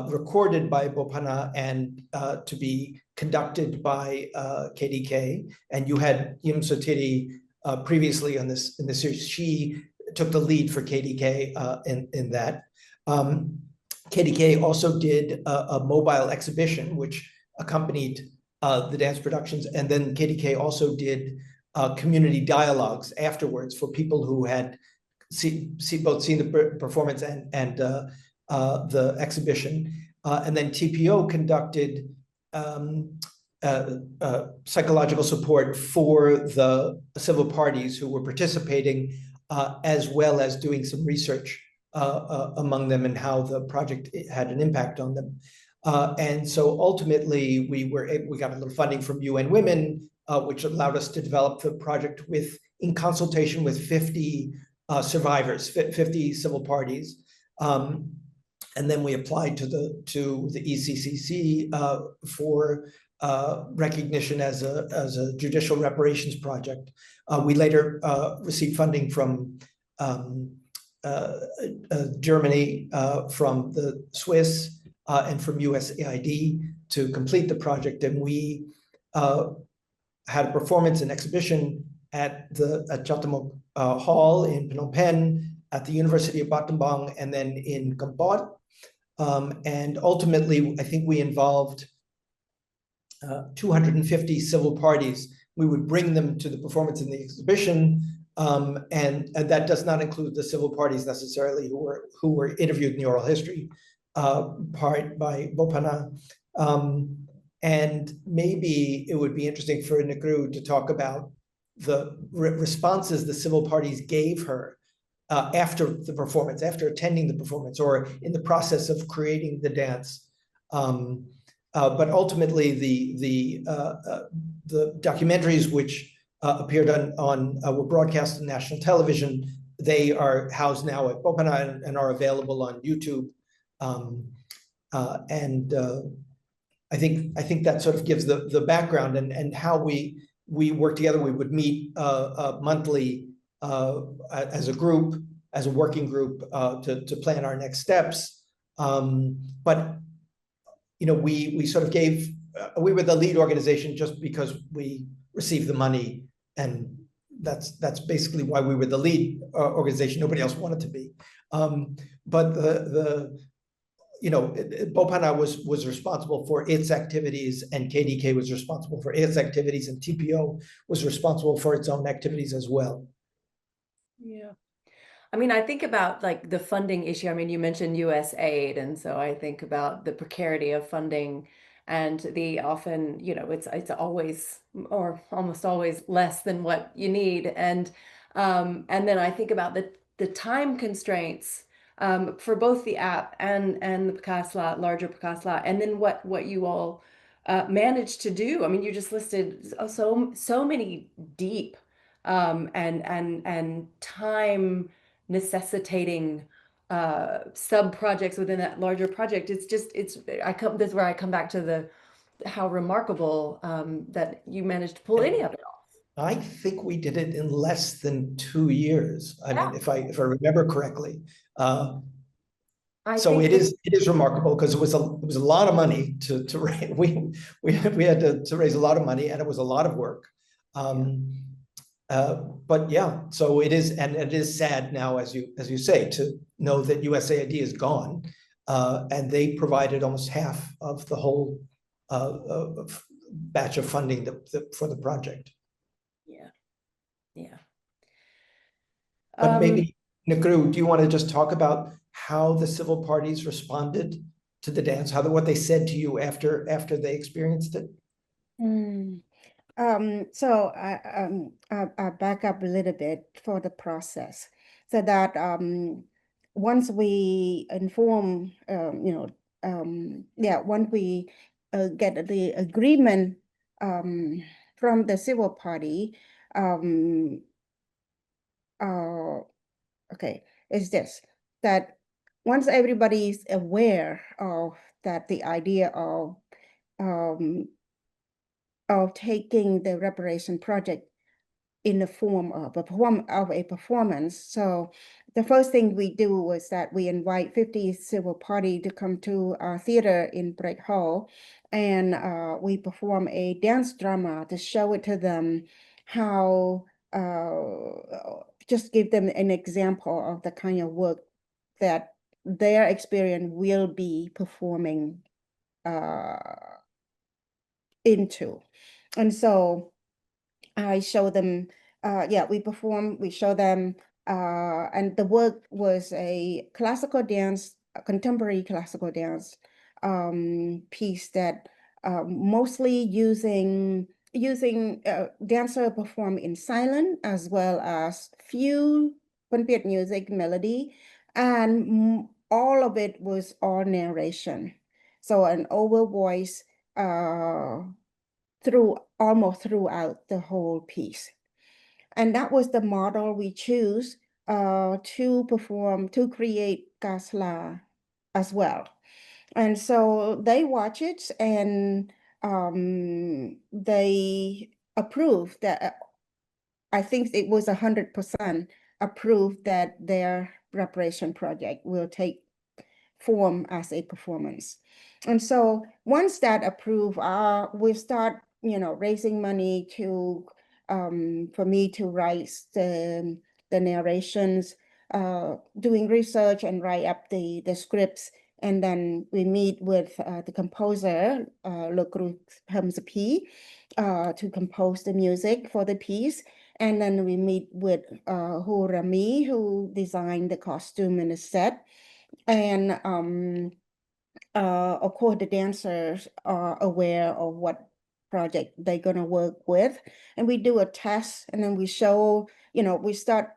recorded by Bophana and to be conducted by KDK. And you had Yim Sotiri previously in this series. She took the lead for KDK in that. KDK also did a mobile exhibition which accompanied the dance productions, and then KDK also did community dialogues afterwards for people who had both seen the performance and the exhibition. And then TPO conducted psychological support for the civil parties who were participating, as well as doing some research among them and how the project had an impact on them. And so ultimately we got a little funding from UN Women, which allowed us to develop the project in consultation with 50 survivors, 50 civil parties. And then we applied to the ECCC for recognition as a judicial reparations project. We later received funding from Germany, from the Swiss, and from USAID to complete the project. And we had a performance and exhibition at Chatham Hall in Phnom Penh, at the University of Battambang, and then in Kampot. And ultimately, I think we involved 250 civil parties. We would bring them to the performance in the exhibition, and that does not include the civil parties necessarily who were interviewed in the oral history part by Bophana. And maybe it would be interesting for Nguru to talk about the responses the civil parties gave her after the performance, after attending the performance, or in the process of creating the dance. But ultimately, the documentaries which appeared were broadcast on national television. They are housed now at Bophana and are available on YouTube. I think that sort of gives the background and how we work together. We would meet monthly as a group, as a working group, to plan our next steps. But we sort of gave, we were the lead organization just because we received the money, and that's basically why we were the lead organization. Nobody else wanted to be. But Bophana was responsible for its activities, and KDK was responsible for its activities, and TPO was responsible for its own activities as well. Yeah. I mean, I think about like the funding issue. I mean, you mentioned US aid, and so I think about the precarity of funding and the often, it's always or almost always less than what you need. And then I think about the time constraints for both the app and the Pakasla, larger Pakasla, and then what you all managed to do. I mean, you just listed so many deep and time necessitating sub projects within that larger project. This is where I come back to how remarkable that you managed to pull any of it off. I think we did it in less than 2 years. I mean, if I remember correctly. So it is remarkable because it was a lot of money to raise. We had to raise a lot of money, and it was a lot of work. But yeah, so it is, and it is sad now, as you say, to know that USAID is gone, and they provided almost half of the whole batch of funding for the project. Yeah. Um, But maybe, 𝐁𝐿, do you want to just talk about how the civil parties responded to the dance, what they said to you after they experienced it? So I back up a little bit for the process, so that once we inform, once we get the agreement from the civil party, okay, is this, that once everybody is aware of that, the idea of taking the reparation project in the form of a performance. So the first thing we do was that we invite 50 civil party to come to our theater in Bright Hall, and we perform a dance drama to show it to them, how just give them an example of the kind of work that their experience will be performing into. And so I show them, we show them, and the work was a classical dance, a contemporary classical dance piece that mostly using dancer perform in silent, as well as few Punpet music melody, and all of it was all narration. So an over voice almost throughout the whole piece. And that was the model we choose to create Kasla as well. And so they watch it, and they approved that. I think it was 100% approved that their reparation project will take form as a performance. And so once that approved, we start, raising money for me to write the narrations, doing research and write up the scripts. And then we meet with the composer, 𝐿𝐿𝐿𝐿 to compose the music for the piece. And then we meet with Rami, who designed the costume and the set. And of course, the dancers are aware of what project they're going to work with. And we do a test, and then we show, we start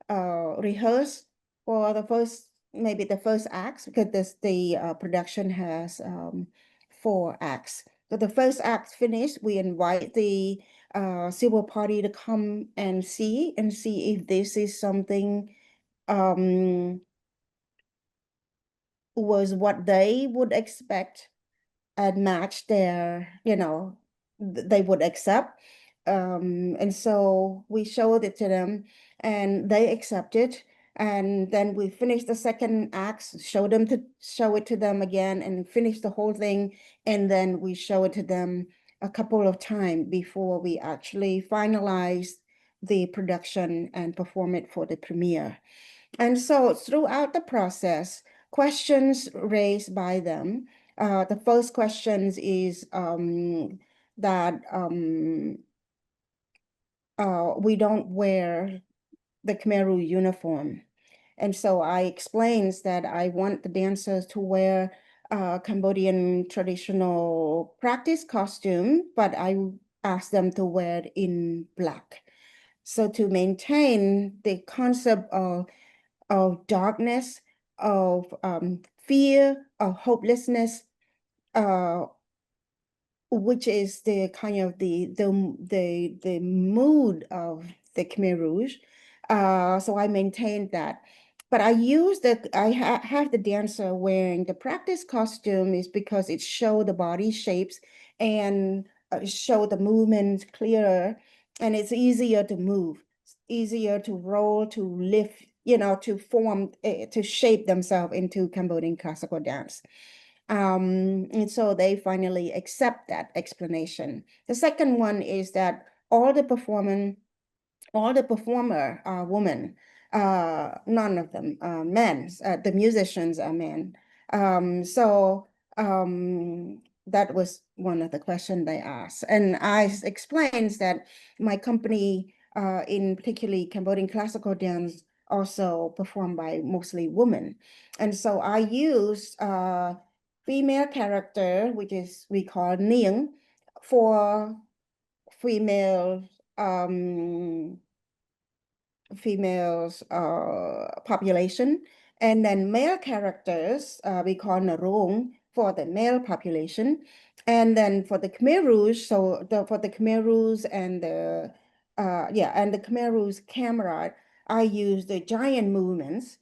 rehearse for maybe the first acts, because the production has 4 acts. So the first act finished, we invite the civil party to come and see if this is something was what they would expect and match their, they would accept. And so we showed it to them and they accepted. And then we finished the second act, show it to them again and finish the whole thing. And then we show it to them a couple of times before we actually finalize the production and perform it for the premiere. And so throughout the process, questions raised by them. The first questions is that we don't wear the Khmer uniform. And so I explains that I want the dancers to wear Cambodian traditional practice costume, but I ask them to wear it in black. So to maintain the concept of darkness, of fear, of hopelessness, which is the kind of the mood of the Khmer Rouge. So I maintained that. But I have the dancer wearing the practice costume is because it show the body shapes and show the movement clearer, and it's easier to move, it's easier to roll, to lift, to form, to shape themselves into Cambodian classical dance. And so they finally accept that explanation. The second one is that all the performer are women, none of them are men. The musicians are men. That was one of the questions they asked. And I explained that my company, in particularly Cambodian classical dance, also performed by mostly women. And so I used female character, which is we call Niang, for female population, and then male characters we call Narong for the male population, and then for the Khmer Rouge, for the Khmer Rouge and the Khmer Rouge camera, I use the giant movements,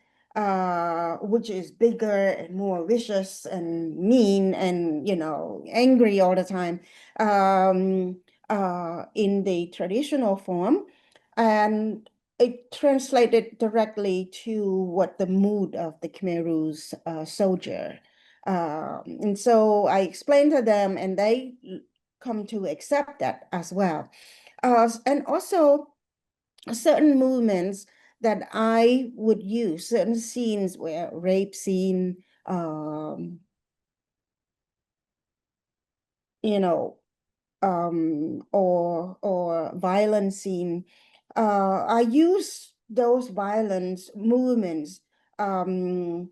which is bigger and more vicious and mean and angry all the time, in the traditional form, and it translated directly to what the mood of the Khmer Rouge soldier. And so I explained to them, and they come to accept that as well. And also certain movements that I would use, certain scenes where rape scene, or violent scene. I use those violence movements in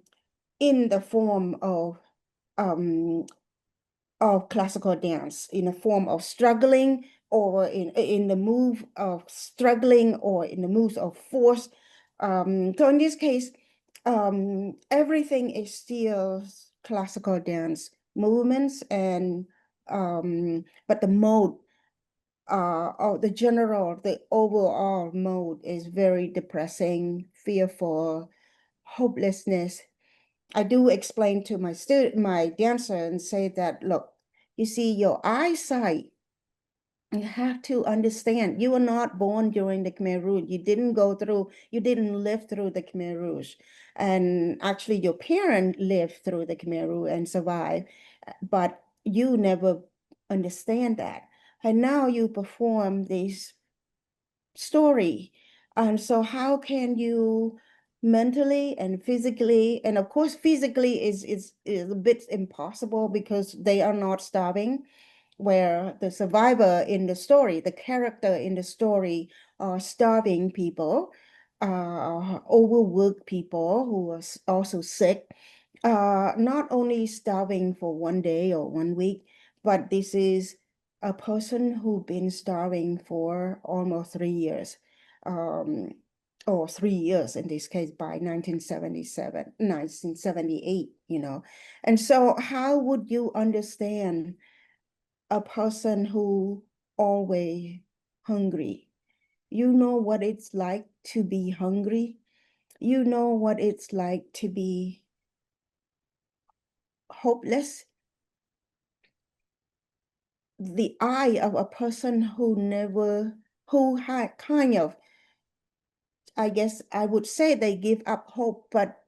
the form of classical dance, in a form of struggling, or in the move of struggling, or in the moves of force. So in this case, everything is still classical dance movements, and but the mode, or the overall mode is very depressing, fearful, hopelessness. I do explain to my dancer and say that, look, you see, your eyesight, you have to understand, you were not born during the Khmer Rouge. You didn't live through the Khmer Rouge. And actually your parent lived through the Khmer Rouge and survived, but you never understand that. And now you perform this story. And so how can you mentally and physically, and of course physically is a bit impossible because they are not starving, where the survivor in the story, the character in the story, are starving people, overworked people who are also sick, not only starving for one day or 1 week, but this is a person who's been starving for almost 3 years, or 3 years in this case, by 1978, And so how would you understand a person who always hungry? You know what it's like to be hungry. You know what it's like to be hopeless. the eye of a person who had kind of, I guess I would say they give up hope, but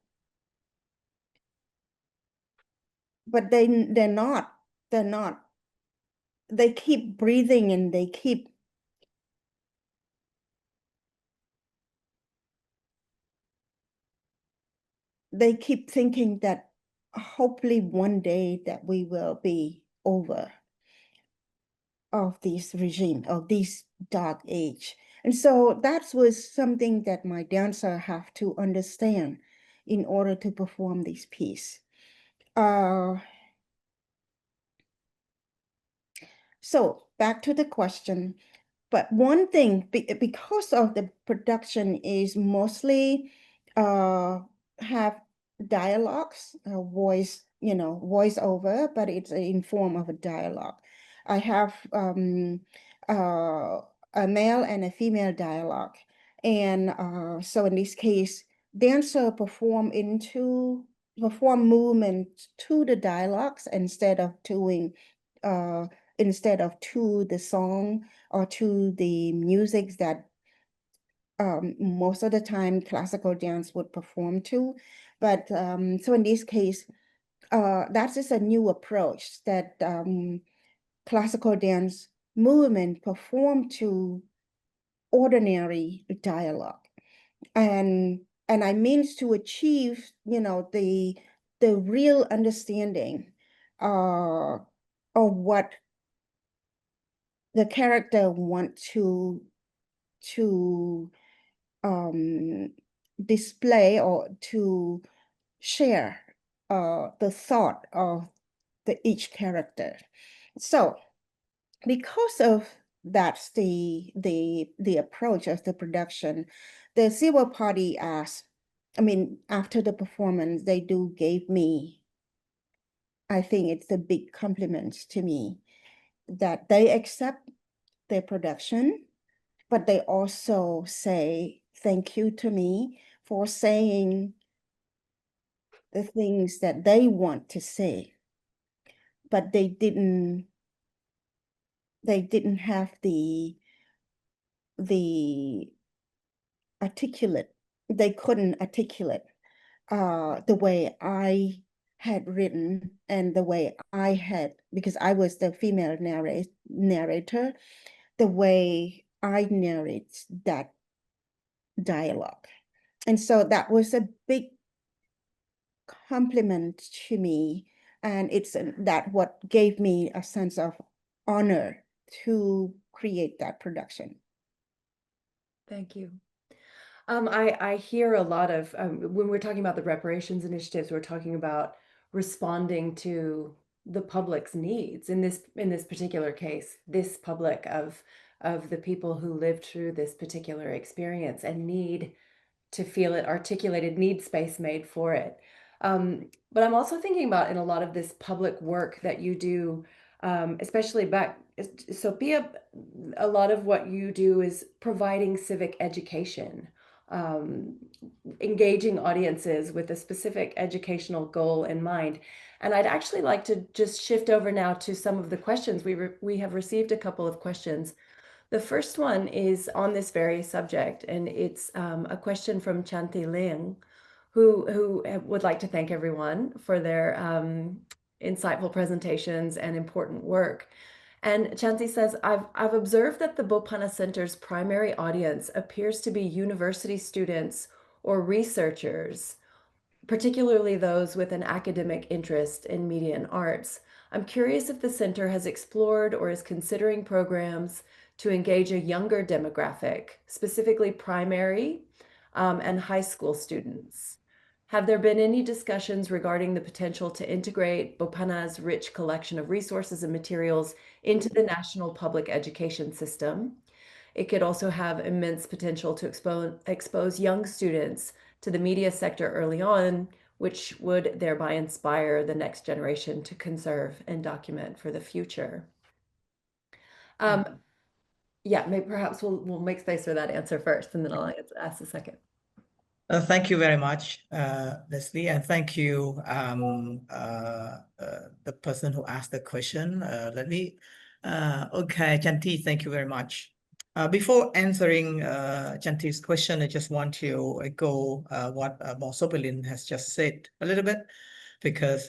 they're not. They keep breathing and they keep thinking that hopefully one day that we will be over of this regime, of this dark age. And so that was something that my dancer have to understand in order to perform this piece. So back to the question, but one thing, because of the production is mostly have dialogues, voice, voice over, but it's in form of a dialogue. I have a male and a female dialogue. And so in this case, dancer perform movement to the dialogues instead of to the song or to the music that most of the time classical dance would perform to. But so in this case, that is a new approach that classical dance movement perform to ordinary dialogue. And I mean to achieve, the real understanding of what the character want to display or to share the thought of each character. So because of that's the approach of the production, the civil party after the performance, they gave me, I think it's a big compliment to me that they accept their production, but they also say thank you to me for saying the things that they want to say, but they didn't have the articulate, they couldn't articulate the way I had written and the way I had, because I was the female narrator, the way I narrate that dialogue. And so that was a big compliment to me. And it's that what gave me a sense of honor to create that production. Thank you. I hear a lot of, when we're talking about the reparations initiatives, we're talking about responding to the public's needs. In this particular case, this public of the people who lived through this particular experience and need to feel it articulated, need space made for it. But I'm also thinking about in a lot of this public work that you do, especially back, Sophia, a lot of what you do is providing civic education, engaging audiences with a specific educational goal in mind. And I'd actually like to just shift over now to some of the questions. We have received a couple of questions. The first one is on this very subject, and it's a question from 𝐀𝐛𝐬𝐭𝐫𝐚, who would like to thank everyone for their insightful presentations and important work. And 𝐀𝐛𝐬 says, I've observed that the Bophana Center's primary audience appears to be university students or researchers, particularly those with an academic interest in media and arts. I'm curious if the center has explored or is considering programs to engage a younger demographic, specifically primary and high school students. Have there been any discussions regarding the potential to integrate Bophana's rich collection of resources and materials into the national public education system? It could also have immense potential to expose young students to the media sector early on, which would thereby inspire the next generation to conserve and document for the future. Yeah, maybe perhaps we'll make space for that answer first, and then I'll ask the second. Thank you very much, Leslie, and thank you, the person who asked the question. Let me Okay, Chanti, thank you very much. Before answering Chanti's question, I just want to echo what Boss Sopelin has just said a little bit, because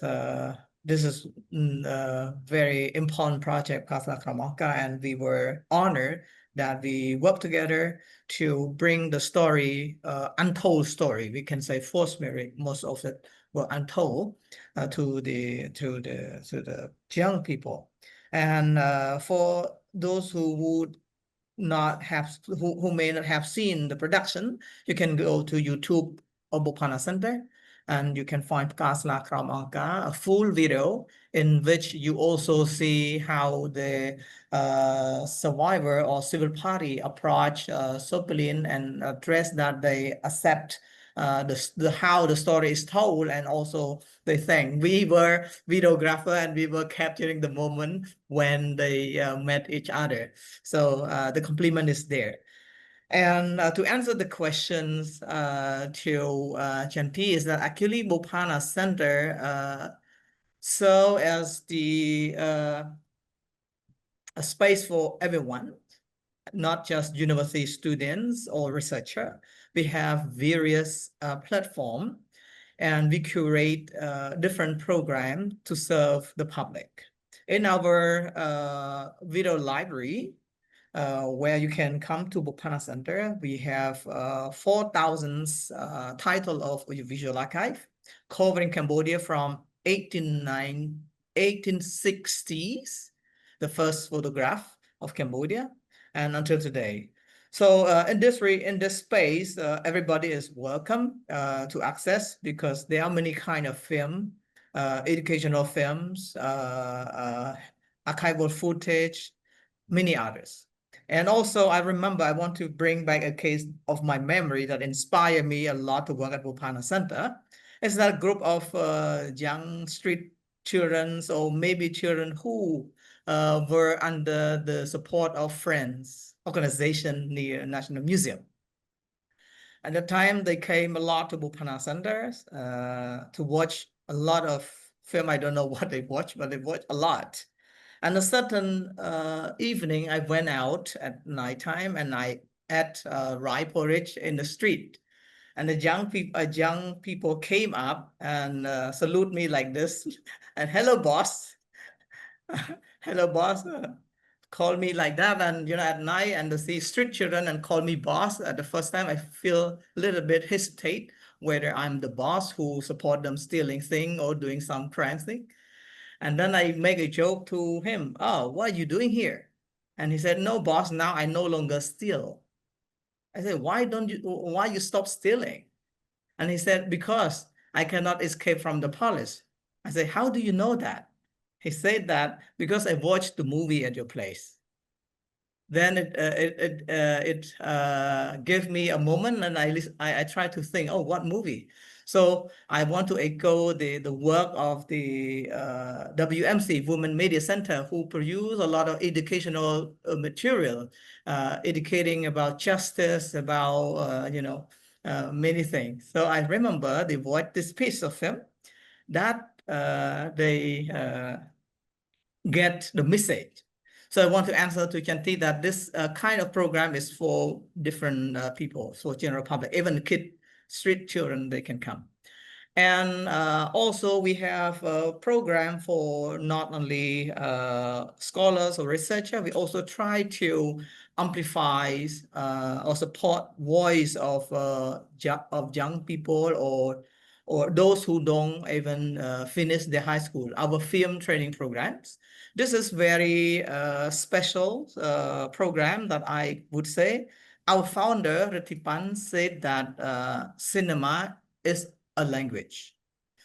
this is a very important project, Kasla Kramaka, and we were honored that we worked together to bring the story, untold story, we can say forced marriage, most of it were untold, to the young people. And for those who would not have, who may not have seen the production, you can go to YouTube of Bophana Center, and you can find Kasla Kramaka, a full video in which you also see how the survivor or civil party approach Sopelin and address that they accept how the story is told, and also they think we were videographer and we were capturing the moment when they met each other. So the compliment is there. And to answer the questions to Chanti, is that actually Bophana Center serve as the a space for everyone, not just university students or researcher. We have various platforms, and we curate different programs to serve the public. In our video library, where you can come to Bophana Center, we have 4,000 title of audiovisual archive covering Cambodia from 1860s, the first photograph of Cambodia, and until today. So in this space, everybody is welcome to access, because there are many kind of film, educational films, archival footage, many others. And also, I remember I want to bring back a case of my memory that inspired me a lot to work at Bophana Center. It's that group of young street children, or maybe children who were under the support of Friends organization near National Museum. At the time, they came a lot to Bophana Center to watch a lot of film. I don't know what they watched, but they watched a lot. And a certain evening, I went out at nighttime and I ate rye porridge in the street. And the young people came up and salute me like this, and hello, boss. Hello, boss. Call me like that. And at night, and to see street children and call me boss, at the first time I feel a little bit hesitate whether I'm the boss who support them stealing thing or doing some crime thing. And then I make a joke to him. Oh, what are you doing here? And he said, no, boss, now I no longer steal. I said, why you stop stealing? And he said, because I cannot escape from the police. I said, how do you know that? He said that because I watched the movie at your place. Then it gave me a moment, and I tried to think, oh, what movie? So I want to echo the work of the WMC, Women Media Center, who produce a lot of educational material, educating about justice, about many things. So I remember they watched this piece of film that they get the message. So I want to answer to Chanti that this kind of program is for different people, for general public, even kid, street children, they can come. And also we have a program for not only scholars or researchers, we also try to amplify or support voice of young people or those who don't even finish their high school, our film training programs. This is very special program that I would say. Our founder, Retipan, said that cinema is a language.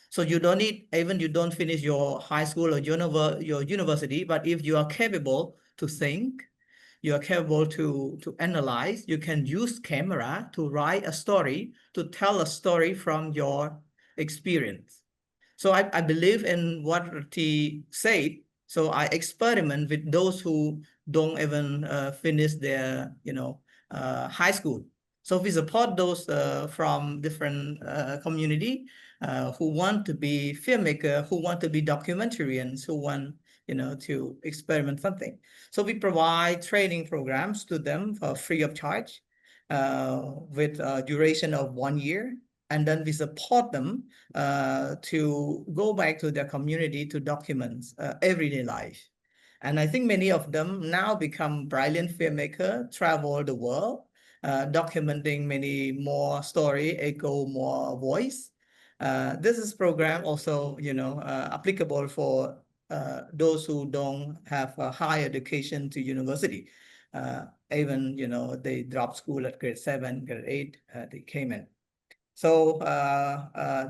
So you don't need, even you don't finish your high school or your university, but if you are capable to think, you are capable to analyze, you can use camera to write a story, to tell a story from your experience. So I believe in what Reti said. So I experiment with those who don't even finish their, high school. So we support those from different community who want to be filmmaker, who want to be documentarians, who want to experiment something. So we provide training programs to them for free of charge, with a duration of 1 year. And then we support them to go back to their community to document everyday life. And I think many of them now become brilliant filmmakers, travel the world, documenting many more story, echo more voice. This is program also, applicable for those who don't have a higher education to university. Even, they drop school at grade 7, grade 8, they came in. So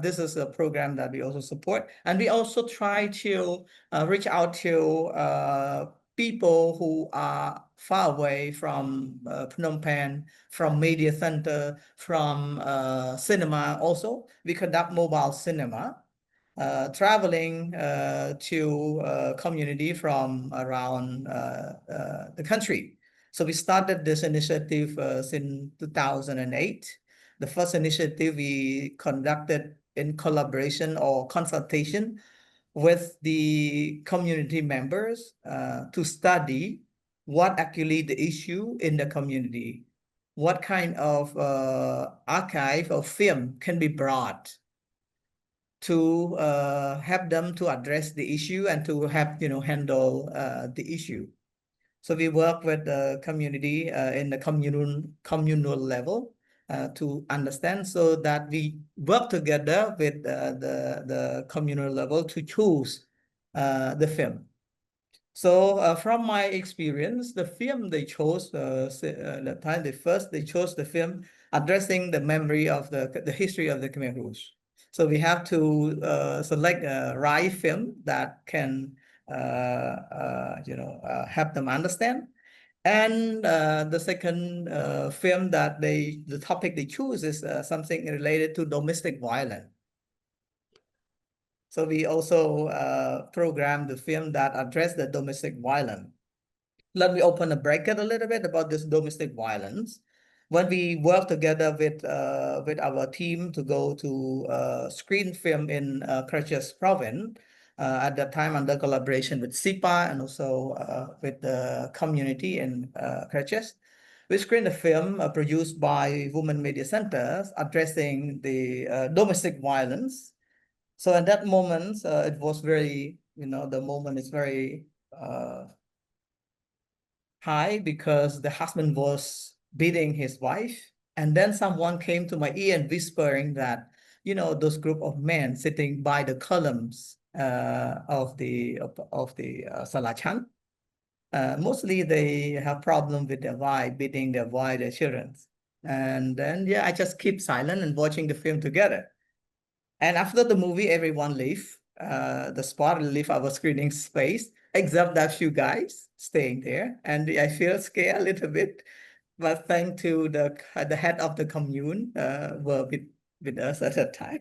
this is a program that we also support. And we also try to reach out to people who are far away from Phnom Penh, from media center, from cinema also. We conduct mobile cinema, traveling to community from around the country. So we started this initiative since 2008. The first initiative we conducted in collaboration or consultation with the community members to study what actually the issue in the community, what kind of archive or film can be brought to help them to address the issue and to help handle the issue. So we work with the community in the communal level to understand, so that we work together with the communal level to choose the film. So from my experience, the film they chose, the time they chose the film addressing the memory of the history of the Khmer Rouge. So we have to select a right film that can help them understand. And the second film that the topic they choose is something related to domestic violence. So we also programmed the film that addressed the domestic violence. Let me open a bracket a little bit about this domestic violence. When we work together with our team to go to screen film in 𝐀𝐻 province, at that time under collaboration with SIPA and also with the community in 𝐀𝐻, we screened a film produced by Women Media Centers addressing the domestic violence. So at that moment, it was very, the moment is very high, because the husband was beating his wife. And then someone came to my ear and whispering that, those group of men sitting by the columns of the Salachan, mostly they have problem with their wife, beating their wife, their children. And then, I just keep silent and watching the film together. And after the movie, everyone leave the spot, leave our screening space, except that few guys staying there. And I feel scared a little bit, but thanks to the head of the commune were with us at that time.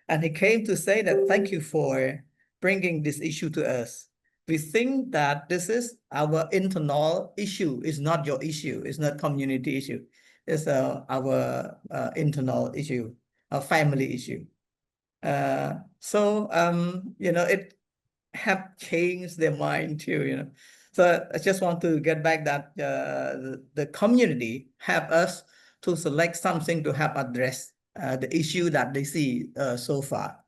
And he came to say that, thank you for bringing this issue to us. We think that this is our internal issue. It's not your issue. It's not community issue. It's our internal issue, a family issue. So it have changed their mind too, So I just want to get back that the community help us to select something to help address the issue that they see so far.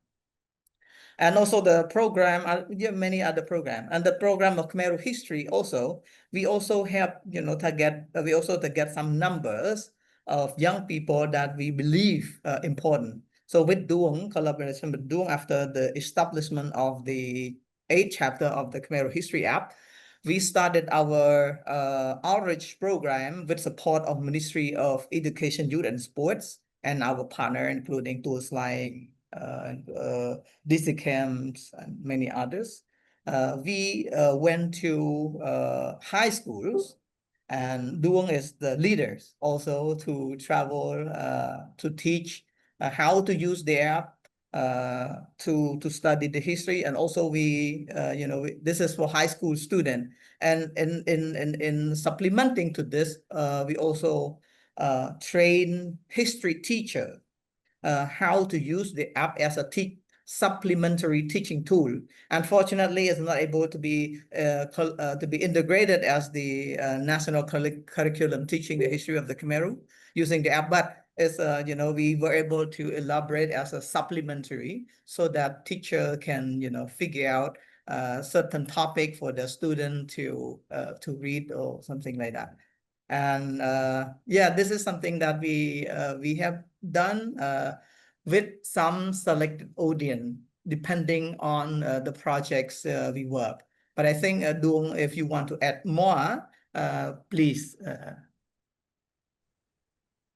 And also the program, many other programs, and the program of Khmer Rouge history also, we also help, to get some numbers of young people that we believe important. So with Duong, collaboration with Duong, after the establishment of the 8th chapter of the Khmer Rouge history app, we started our outreach program with support of Ministry of Education, Youth and Sports, and our partner, including tools like DC camps and many others. We went to high schools, and Duong is the leaders also to travel to teach how to use the app to study the history. And also we this is for high school student, and in supplementing to this, we also train history teacher how to use the app as a supplementary teaching tool. Unfortunately, it's not able to be integrated as the national curriculum teaching the history of the Khmer using the app, but it's we were able to elaborate as a supplementary so that teacher can figure out certain topic for the student to read or something like that. And yeah, this is something that we have done with some selected audience depending on the projects we work. But I think Duong, if you want to add more, please.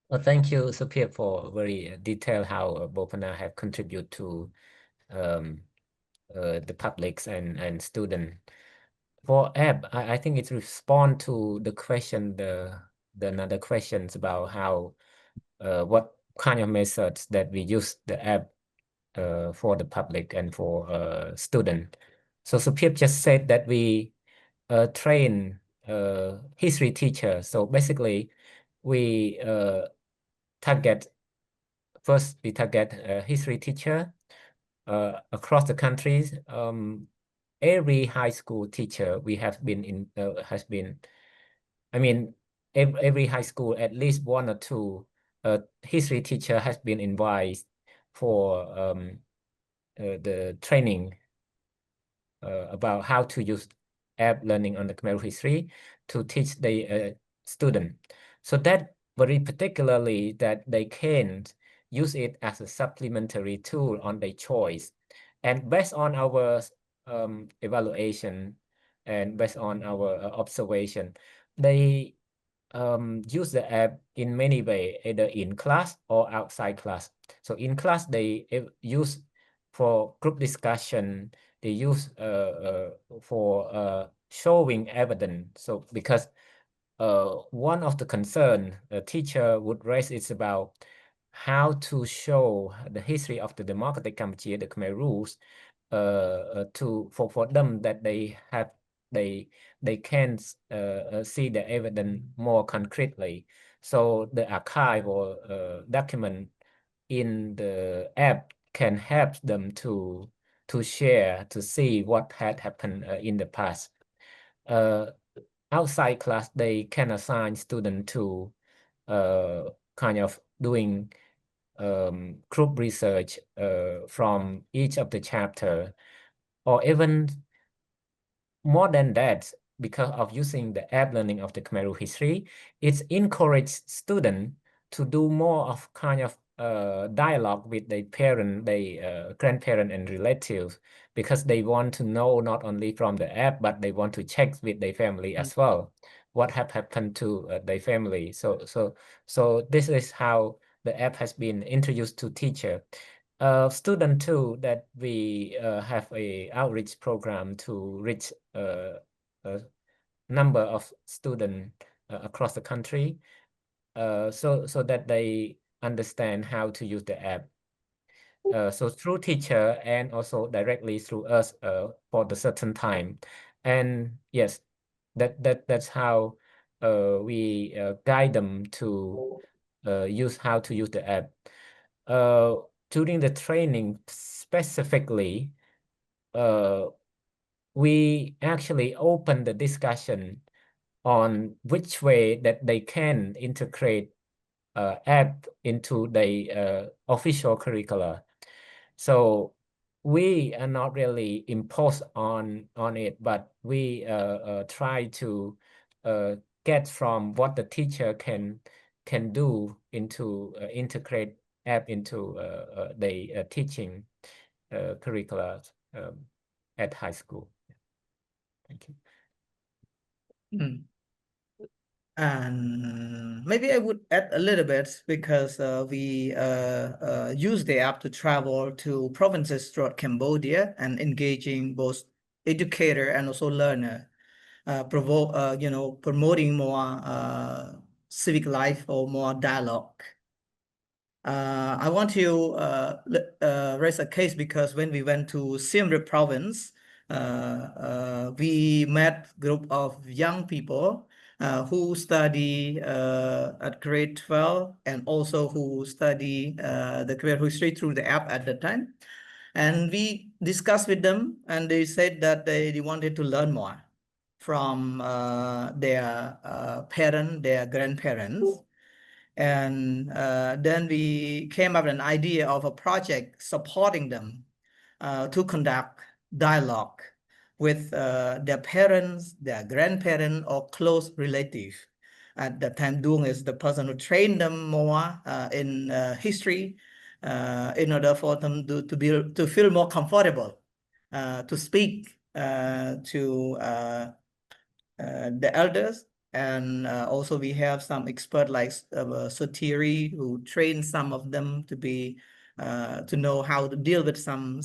Well, thank you, Suphir, for very detailed how Bophana have contributed to the publics and student. For app, I think it respond to the question, the another questions about how what kind of methods that we use the app for the public and for student. So Suphir just said that we train history teacher. So basically, we target a history teacher across the countries. Every high school teacher we have been in I mean, every high school, at least one or two history teacher has been invited for the training about how to use app learning on the Khmer history to teach the student. So that very particularly that they can use it as a supplementary tool on their choice. And based on our evaluation and based on our observation, they use the app in many ways, either in class or outside class. So in class, they use for group discussion, they use for showing evidence. So because one of the concern a teacher would raise is about how to show the history of the democratic Cambodia, the Khmer rules, for them that they can see the evidence more concretely. So the archive or document in the app can help them to share, to see what had happened in the past. Outside class, they can assign students to kind of doing group research from each of the chapter, or even more than that, because of using the app learning of the Khmer history, it's encouraged students to do more of kind of dialogue with their parent, their grandparent and relatives, because they want to know not only from the app, but they want to check with their family as well, what have happened to their family. So this is how the app has been introduced to teacher. Student too, that we have a outreach program to reach a number of students across the country, so that they understand how to use the app. So through teacher and also directly through us for the certain time. And yes, that's how we guide them to use how to use the app. During the training specifically, we actually open the discussion on which way that they can integrate app into the official curricula. So we are not really imposed on it, but we try to get from what the teacher can do into integrate app into the teaching curricula at high school. Thank you. And maybe I would add a little bit because we use the app to travel to provinces throughout Cambodia and engaging both educator and also learner, promoting more civic life or more dialogue. I want to raise a case because when we went to Siem Reap province, we met a group of young people who study at grade 12 and also who study the Khmer history through the app at the time. And we discussed with them, and they said that they wanted to learn more from their parents, their grandparents. And then we came up with an idea of a project supporting them to conduct dialogue with their parents, their grandparents, or close relative. At that time, Dung is the person who trained them more in history in order for them to feel more comfortable to speak to the elders. And also we have some expert like Sotiri, who trained some of them to be to know how to deal with some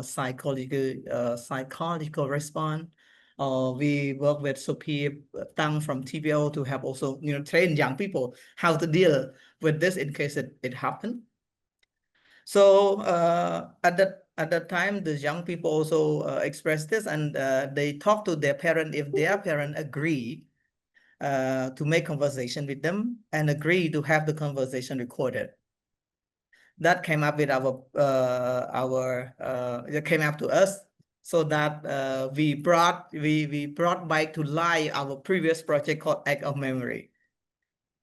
psychological response. We work with Sophie Tang from TPO to have also train young people how to deal with this in case it happened. So at that time, the young people also expressed this, and they talk to their parent. If their parent agree to make conversation with them and agree to have the conversation recorded, that came up with it came up to us, so that we brought back to life our previous project called Act of Memory.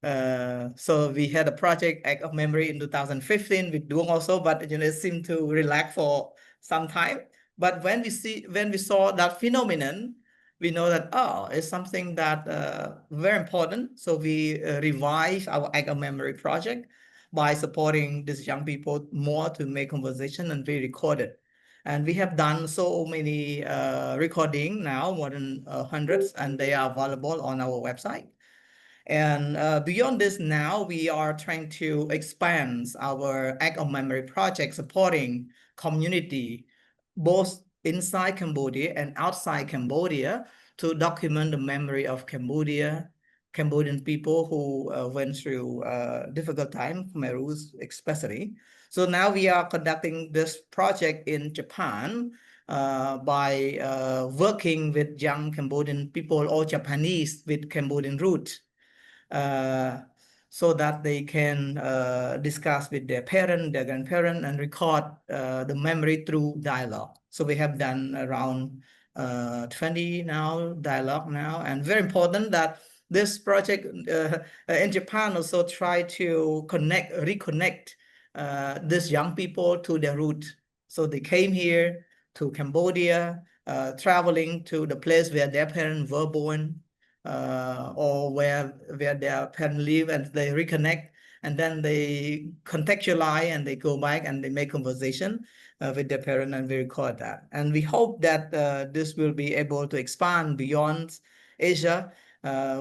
So we had a project Act of Memory in 2015 with Dung also, but it seemed to relax for some time. But when we saw that phenomenon, we know that it's something that very important. So we revised our Act of Memory project by supporting these young people more to make conversation and be recorded. And we have done so many recording now, more than hundreds, and they are available on our website. And beyond this, now we are trying to expand our Act of Memory project, supporting community both inside Cambodia and outside Cambodia to document the memory of Cambodian people who went through difficult time, Khmerus especially. So now we are conducting this project in Japan by working with young Cambodian people or Japanese with Cambodian roots. So that they can discuss with their parent, their grandparent, and record the memory through dialogue. So we have done around 20 now dialogue now, and very important that this project in Japan also try to reconnect these young people to their root. So they came here to Cambodia, traveling to the place where their parents were born, or where their parents live, and they reconnect, and then they contextualize and they go back and they make conversation with their parents, and we record that. And we hope that this will be able to expand beyond Asia.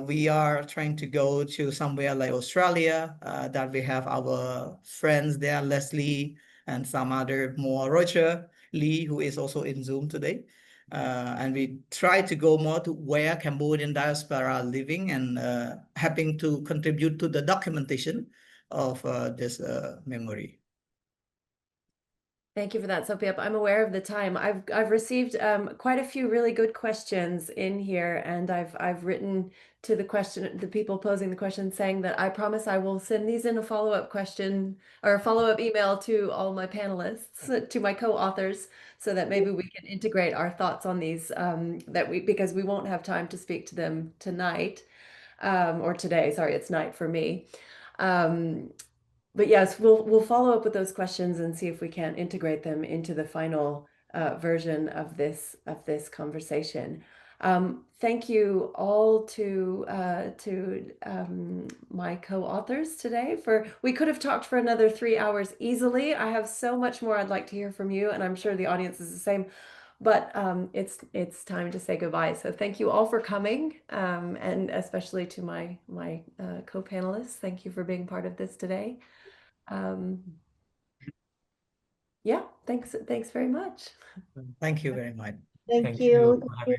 We are trying to go to somewhere like Australia, that we have our friends there, Leslie, and some other more, Roger Lee, who is also in Zoom today. And we try to go more to where Cambodian diaspora are living, and helping to contribute to the documentation of this memory. Thank you for that, Sophia. I'm aware of the time. I've received quite a few really good questions in here, and I've written to the people posing the question, saying that I promise I will send these in a follow-up question or a follow-up email to all my panelists, to my co-authors, so that maybe we can integrate our thoughts on these because we won't have time to speak to them tonight, or today. Sorry, it's night for me. But yes, we'll follow up with those questions and see if we can integrate them into the final version of this conversation. Thank you all to my co-authors today. We could have talked for another 3 hours easily. I have so much more I'd like to hear from you, and I'm sure the audience is the same. But it's time to say goodbye. So thank you all for coming, and especially to my co-panelists. Thank you for being part of this today. Yeah, thanks very much. Thank you very much. Thank you.